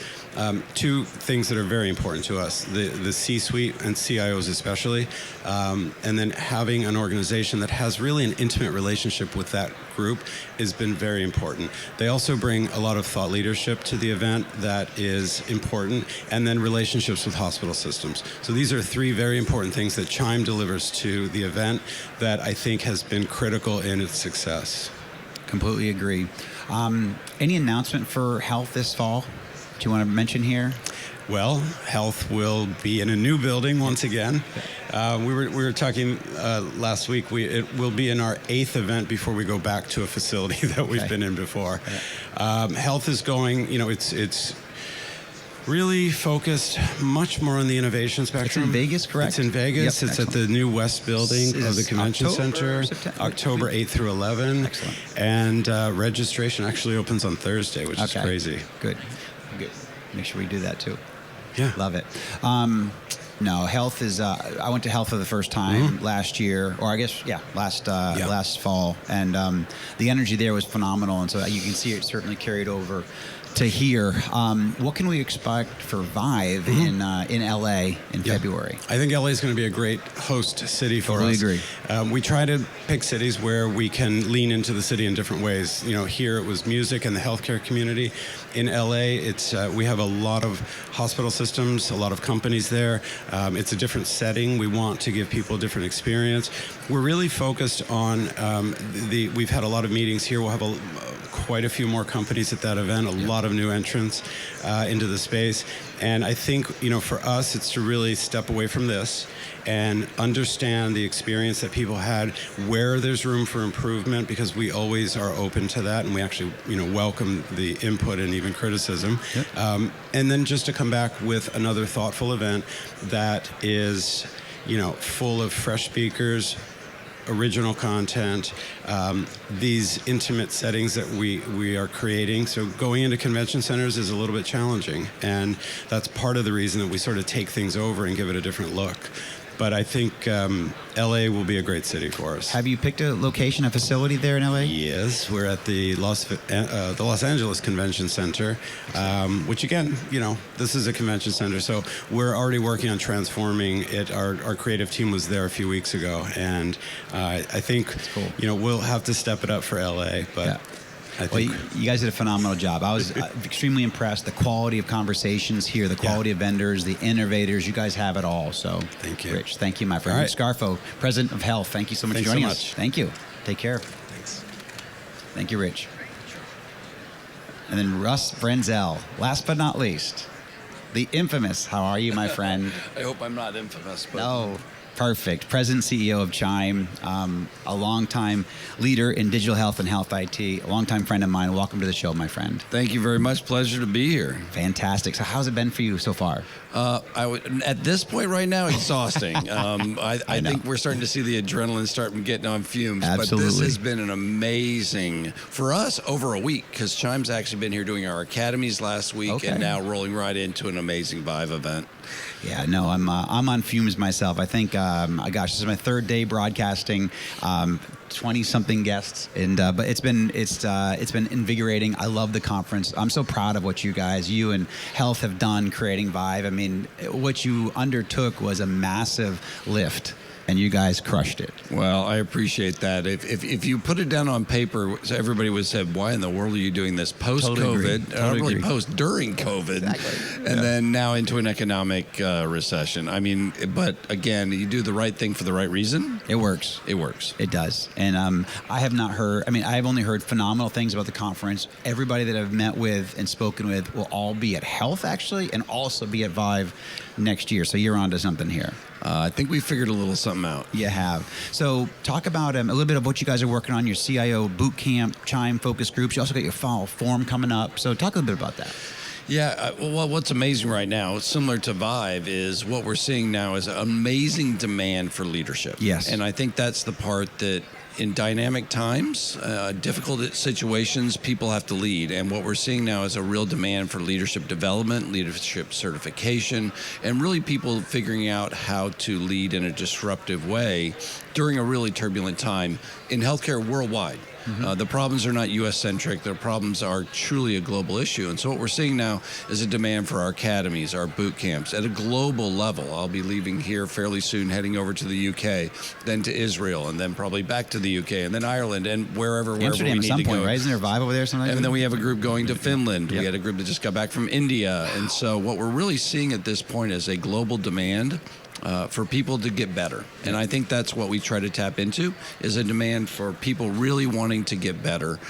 two things that are very important to us, the C-suite and CIOs especially, and then having an organization that has really an intimate relationship with that group has been very important. They also bring a lot of thought leadership to the event that is important, and then relationships with hospital systems. So these are three very important things that CHIME delivers to the event that I think has been critical in its success. Completely agree. Any announcement for health this fall? Do you want to mention here? Well, health will be in a new building once again. We were talking last week. It will be in our 8th event before we go back to a facility that we've been in before. Health is going. It's really focused much more on the innovation spectrum. It's in Vegas, correct? It's in Vegas. It's at the new West building of the convention center. October 8th through 11. Excellent. And registration actually opens on Thursday, which is crazy. Good. Make sure we do that too. Yeah. Love it. No, health is, I went to health for the first time last year, or I guess, last fall. And the energy there was phenomenal. And so you can see it certainly carried over to here. What can we expect for ViVE in LA in February? I think LA is going to be a great host city for us. Totally agree. We try to pick cities where we can lean into the city in different ways. Here it was music and the healthcare community. In LA, we have a lot of hospital systems, a lot of companies there. It's a different setting. We want to give people a different experience. We're really focused on we've had a lot of meetings here. We'll have quite a few more companies at that event, a lot of new entrants into the space. And I think, for us, it's to really step away from this and understand the experience that people had, where there's room for improvement, because we always are open to that, and we actually, welcome the input and even criticism. And then just to come back with another thoughtful event that is, full of fresh speakers, original content, these intimate settings that we are creating. So going into convention centers is a little bit challenging, and that's part of the reason that we sort of take things over and give it a different look. But I think LA will be a great city for us. Have you picked a location, a facility there in LA? Yes, we're at the Los Angeles Convention Center, which again, this is a convention center, so we're already working on transforming it. Our creative team was there a few weeks ago, and I think cool. We'll have to step it up for LA, but. Yeah. Well, you guys did a phenomenal job. I was extremely impressed. The quality of conversations here, the quality of vendors, the innovators. You guys have it all. So, thank you, Rich. Thank you, my friend. Right. Scarfo, President of Health. Thank you so much for joining us. Thank you. Take care. Thanks. Thank you, Rich. And then Russ Branzell. Last but not least, the infamous. How are you, my friend? I hope I'm not infamous. But no. Perfect. President CEO of CHIME, a longtime leader in digital health and health IT, a longtime friend of mine. Welcome to the show, my friend. Thank you very much. Pleasure to be here. Fantastic. So how's it been for you so far? At this point right now, exhausting. I think we're starting to see the adrenaline start getting on fumes. Absolutely. But this has been an amazing, for us, over a week, because CHIME's actually been here doing our academies last week and now rolling right into an amazing ViVE event. Yeah, no, I'm on fumes myself. I think, this is my third day broadcasting. 20-something guests, and but it's been invigorating. I love the conference. I'm so proud of what you and Health have done creating ViVE. I mean, what you undertook was a massive lift, and you guys crushed it. Well, I appreciate that. If you put it down on paper, everybody would say, why in the world are you doing this post-COVID? Totally During COVID. Exactly. And then now into an economic recession. I mean, but again, you do the right thing for the right reason. It works. It works. It does. And I have not heard, I've only heard phenomenal things about the conference. Everybody that I've met with and spoken with will all be at Health, actually, and also be at ViVE next year. So you're onto something here. I think we figured a little something out. You have. So talk about a little bit of what you guys are working on, your CIO boot camp, CHIME focus groups. You also got your fall forum coming up. So talk a little bit about that. Yeah, well, what's amazing right now, similar to ViVE, is what we're seeing now is amazing demand for leadership. Yes. And I think that's the part that in dynamic times, difficult situations, people have to lead. And what we're seeing now is a real demand for leadership development, leadership certification, and really people figuring out how to lead in a disruptive way during a really turbulent time in healthcare worldwide. Mm-hmm. The problems are not U.S.-centric. The problems are truly a global issue. And so what we're seeing now is a demand for our academies, our boot camps, at a global level. I'll be leaving here fairly soon, heading over to the U.K., then to Israel, and then probably back to the U.K., and then Ireland, and wherever we need to go. Amsterdam at some point, right? Isn't there a ViVE over there or something like that? And then we have a group going to Finland. Yep. We had a group that just got back from India. And so what we're really seeing at this point is a global demand for people to get better. And I think that's what we try to tap into, is a demand for people really wanting to get better.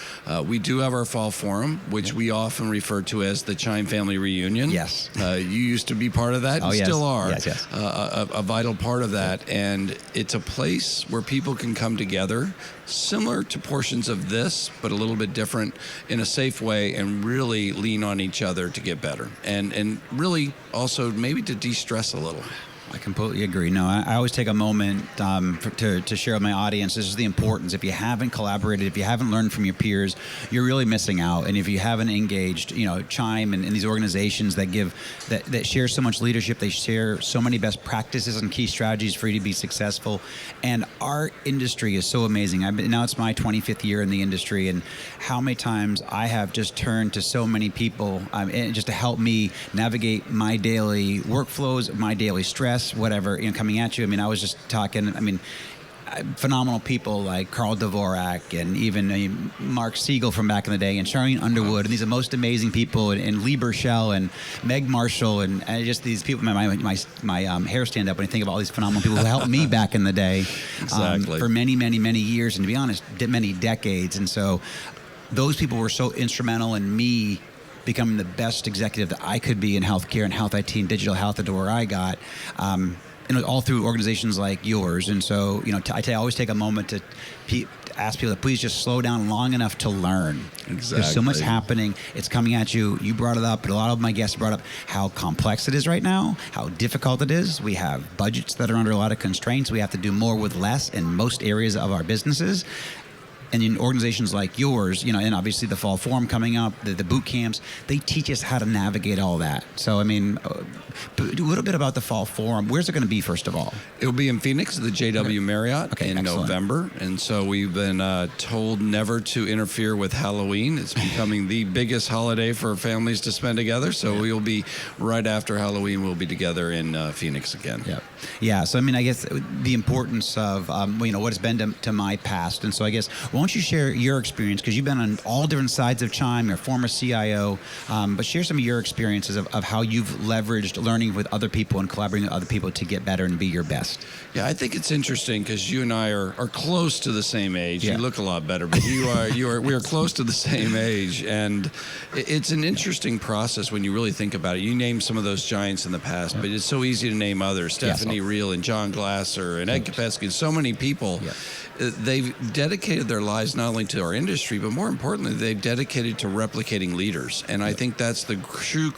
We do have our fall forum, which we often refer to as the CHIME family reunion. Yes. You used to be part of that, and still are. Yes. A vital part of that. And it's a place where people can come together, similar to portions of this, but a little bit different, in a safe way, and really lean on each other to get better. And really also maybe to de-stress a little. I completely agree. No, I always take a moment to share with my audience. This is the importance. If you haven't collaborated, if you haven't learned from your peers, you're really missing out. And if you haven't engaged, CHIME and these organizations that share so much leadership, they share so many best practices and key strategies for you to be successful. And our industry is so amazing. Now it's my 25th year in the industry, and how many times I have just turned to so many people just to help me navigate my daily workflows, my daily stress, whatever, coming at you. I was just talking, phenomenal people like Carl Dvorak and even Mark Siegel from back in the day, and Charlene Underwood, and these are most amazing people, and Lee Burchell and Meg Marshall, and just these people. My hair stand up when I think of all these phenomenal people who helped me back in the day. Exactly. For many, many, many years, and to be honest, many decades. And so those people were so instrumental in me becoming the best executive that I could be in healthcare and health IT and digital health to where I got, and all through organizations like yours. And so, I always take a moment to ask people to please just slow down long enough to learn. Exactly. There's so much happening. It's coming at you. You brought it up, but a lot of my guests brought up how complex it is right now, how difficult it is. We have budgets that are under a lot of constraints. We have to do more with less in most areas of our businesses. And in organizations like yours, and obviously the Fall Forum coming up, the boot camps, they teach us how to navigate all that. So, a little bit about the Fall Forum. Where's it going to be, first of all? It will be in Phoenix at the JW Marriott in November. And so we've been told never to interfere with Halloween. It's becoming the biggest holiday for families to spend together. So we will be, right after Halloween, we'll be together in Phoenix again. Yeah. So, I guess the importance of, what has been to my past. And so I guess, why don't you share your experience, because you've been on all different sides of CHIME, you're a former CIO, but share some of your experiences of how you've leveraged learning with other people and collaborating with other people to get better and be your best. Yeah, I think it's interesting because you and I are close to the same age. Yeah. You look a lot better, but we are close to the same age, and it's an interesting process when you really think about it. You named some of those giants in the past, but it's so easy to name others. Stephanie Reel and John Glasser and Ed Kopetsky and so many people. Yeah. They've dedicated their lives not only to our industry, but more importantly, they've dedicated to replicating leaders. And I think that's the true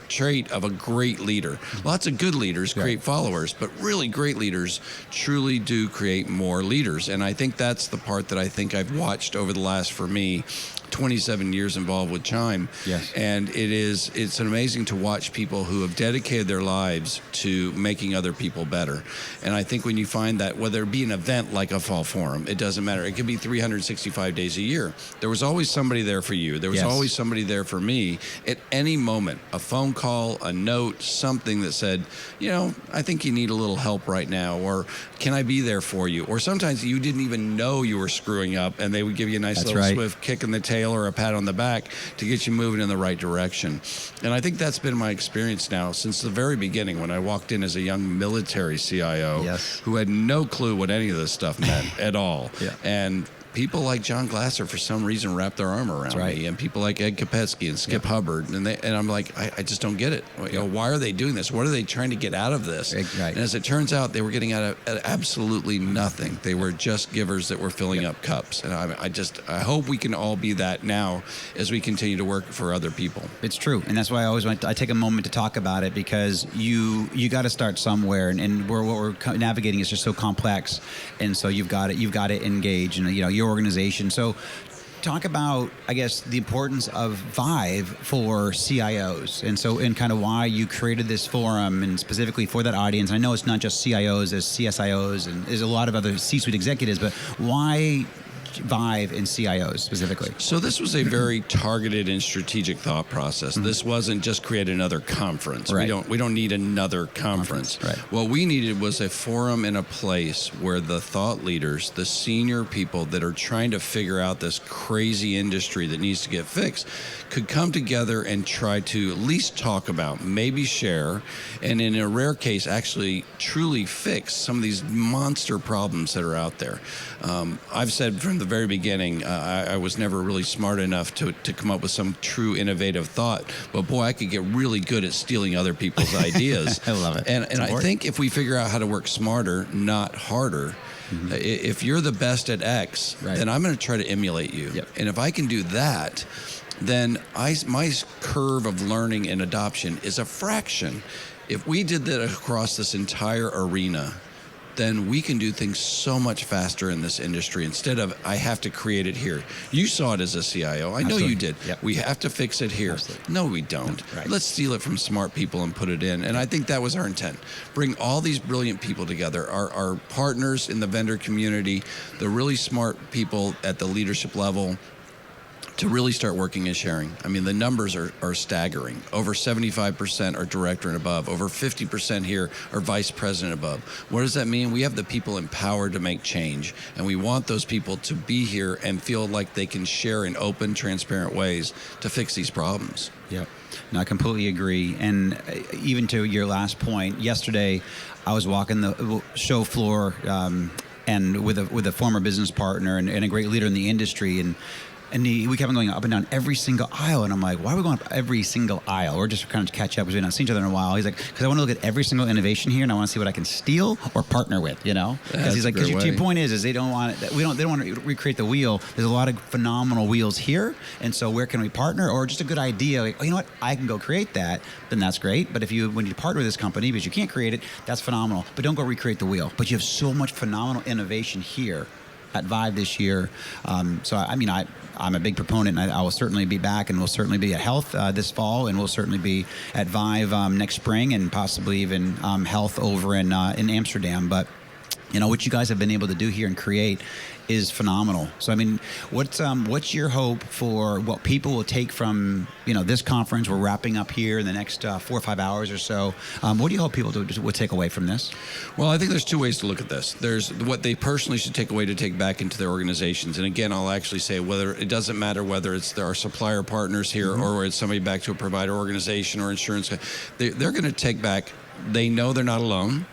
trait of a great leader. Lots of good leaders create followers, but really great leaders truly do create more leaders. And I think that's the part that I think I've watched over the last, for me, 27 years involved with CHIME. Yes. And it's amazing to watch people who have dedicated their lives to making other people better. And I think when you find that, whether it be an event like a Fall Forum, it doesn't matter. It could be 365 days a year. There was always somebody there for you. There was always somebody there for me at any moment. A phone call, a note, something that said, I think you need a little help right now, or can I be there for you? Or sometimes you didn't even know you were screwing up, and they would give you a nice swift kick in the tail or a pat on the back to get you moving in the right direction. And I think that's been my experience now since the very beginning, when I walked in as a young military CIO who had no clue what any of this stuff meant at all. And people like John Glasser, for some reason, wrapped their arm around me, and people like Ed Kopetsky and Skip Hubbard, and I'm like, I just don't get it. Why are they doing this? What are they trying to get out of this? And as it turns out, they were getting out of absolutely nothing. They were just givers that were filling up cups. And I hope we can all be that now as we continue to work for other people. It's true, and that's why I take a moment to talk about it, because you got to start somewhere, and what we're navigating is just so complex, and so you've got to engage, and your organization. So talk about, I guess, the importance of ViVE for CIOs, and kind of why you created this forum, and specifically for that audience. I know it's not just CIOs, there's CSIOs, and there's a lot of other C-suite executives, but why ViVE and CIOs specifically? So this was a very targeted and strategic thought process. This wasn't just create another conference. We don't need another conference. What we needed was a forum and a place where the thought leaders, the senior people that are trying to figure out this crazy industry that needs to get fixed, could come together and try to at least talk about, maybe share, and in a rare case, actually truly fix some of these monster problems that are out there. I've said from the very beginning, I was never really smart enough to come up with some true innovative thought, but boy, I could get really good at stealing other people's ideas. I love it. And I think if we figure out how to work smarter, not harder, if you're the best at X, then I'm going to try to emulate you. And if I can do that, then my curve of learning and adoption is a fraction. If we did that across this entire arena, then we can do things so much faster in this industry instead of I have to create it here. You saw it as a CIO. I know you did. We have to fix it here. No, we don't. Let's steal it from smart people and put it in. And I think that was our intent. Bring all these brilliant people together, our partners in the vendor community, the really smart people at the leadership level, to really start working and sharing. I mean, the numbers are staggering. Over 75% are director and above. Over 50% here are vice president above. What does that mean? We have the people empowered to make change, and we want those people to be here and feel like they can share in open, transparent ways to fix these problems. No, I completely agree. And even to your last point, yesterday I was walking the show floor and with a former business partner and a great leader in the industry, and we kept on going up and down every single aisle. And I'm like, why are we going up every single aisle? We're just kind of catch up because we've not seen each other in a while. He's like, because I want to look at every single innovation here, and I want to see what I can steal or partner with, Because he's like, because your point is they don't want it, they don't want to recreate the wheel. There's a lot of phenomenal wheels here. And so where can we partner? Or just a good idea, like, oh, you know what? I can go create that. Then that's great. But when you partner with this company because you can't create it, that's phenomenal. But don't go recreate the wheel. But you have so much phenomenal innovation here. at ViVE this year. So I mean, I'm a big proponent, and I will certainly be back, and we'll certainly be at Health this fall, and we'll certainly be at ViVE next spring, and possibly even Health over in Amsterdam. But you know, what you guys have been able to do here and create is phenomenal. So I mean, what's your hope for what people will take from, you know, this conference? We're wrapping up here in the next 4 or 5 hours or so. What do you hope people will take away from this? Well, I think there's two ways to look at this. There's what they personally should take away to take back into their organizations. And again, I'll actually say whether it doesn't matter whether it's our supplier partners here or it's somebody back to a provider organization or insurance, they're going to take back. They know they're not alone,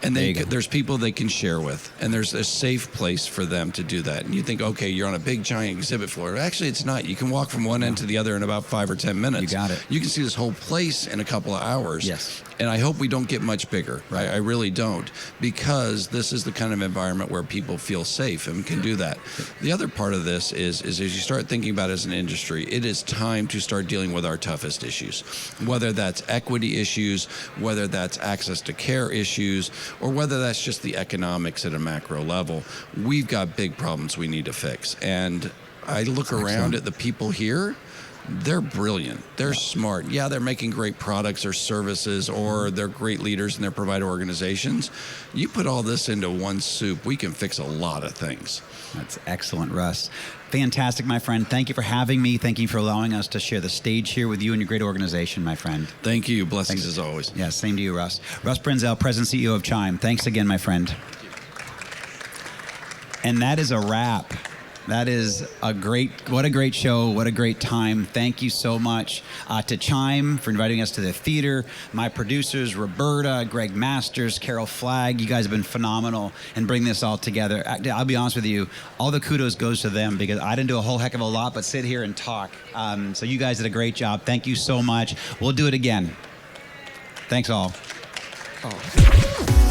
and there's people they can share with, and there's a safe place for them to do that. And you think, okay, you're on a big giant exhibit floor. Actually, it's not. You can walk from one end to the other in about 5 or 10 minutes. You got it. You can see this whole place in a couple of hours. Yes. And I hope we don't get much bigger. Right. I really don't, because this is the kind of environment where people feel safe and can do that. The other part of this is as you start thinking about it as an industry, it is time to start dealing with our toughest issues, whether that's equity issues, whether that's access to care issues, or whether that's just the economics at a macro level. We've got big problems we need to fix. And I look around at the people here. They're brilliant. They're smart. Yeah, they're making great products or services, or they're great leaders in their provider organizations. You put all this into one soup, we can fix a lot of things. That's excellent, Russ. Fantastic, my friend. Thank you for having me. Thank you for allowing us to share the stage here with you and your great organization, my friend. Thank you. Blessings as always. Yeah, same to you, Russ. Russ Branzell, President and CEO of CHIME. Thanks again, my friend. And that is a wrap. That is what a great show, what a great time. Thank you so much to CHIME for inviting us to the theater, my producers, Roberta, Greg Masters, Carol Flagg. You guys have been phenomenal in bringing this all together. I'll be honest with you, all the kudos goes to them, because I didn't do a whole heck of a lot but sit here and talk. So you guys did a great job. Thank you so much. We'll do it again. Thanks all. Oh.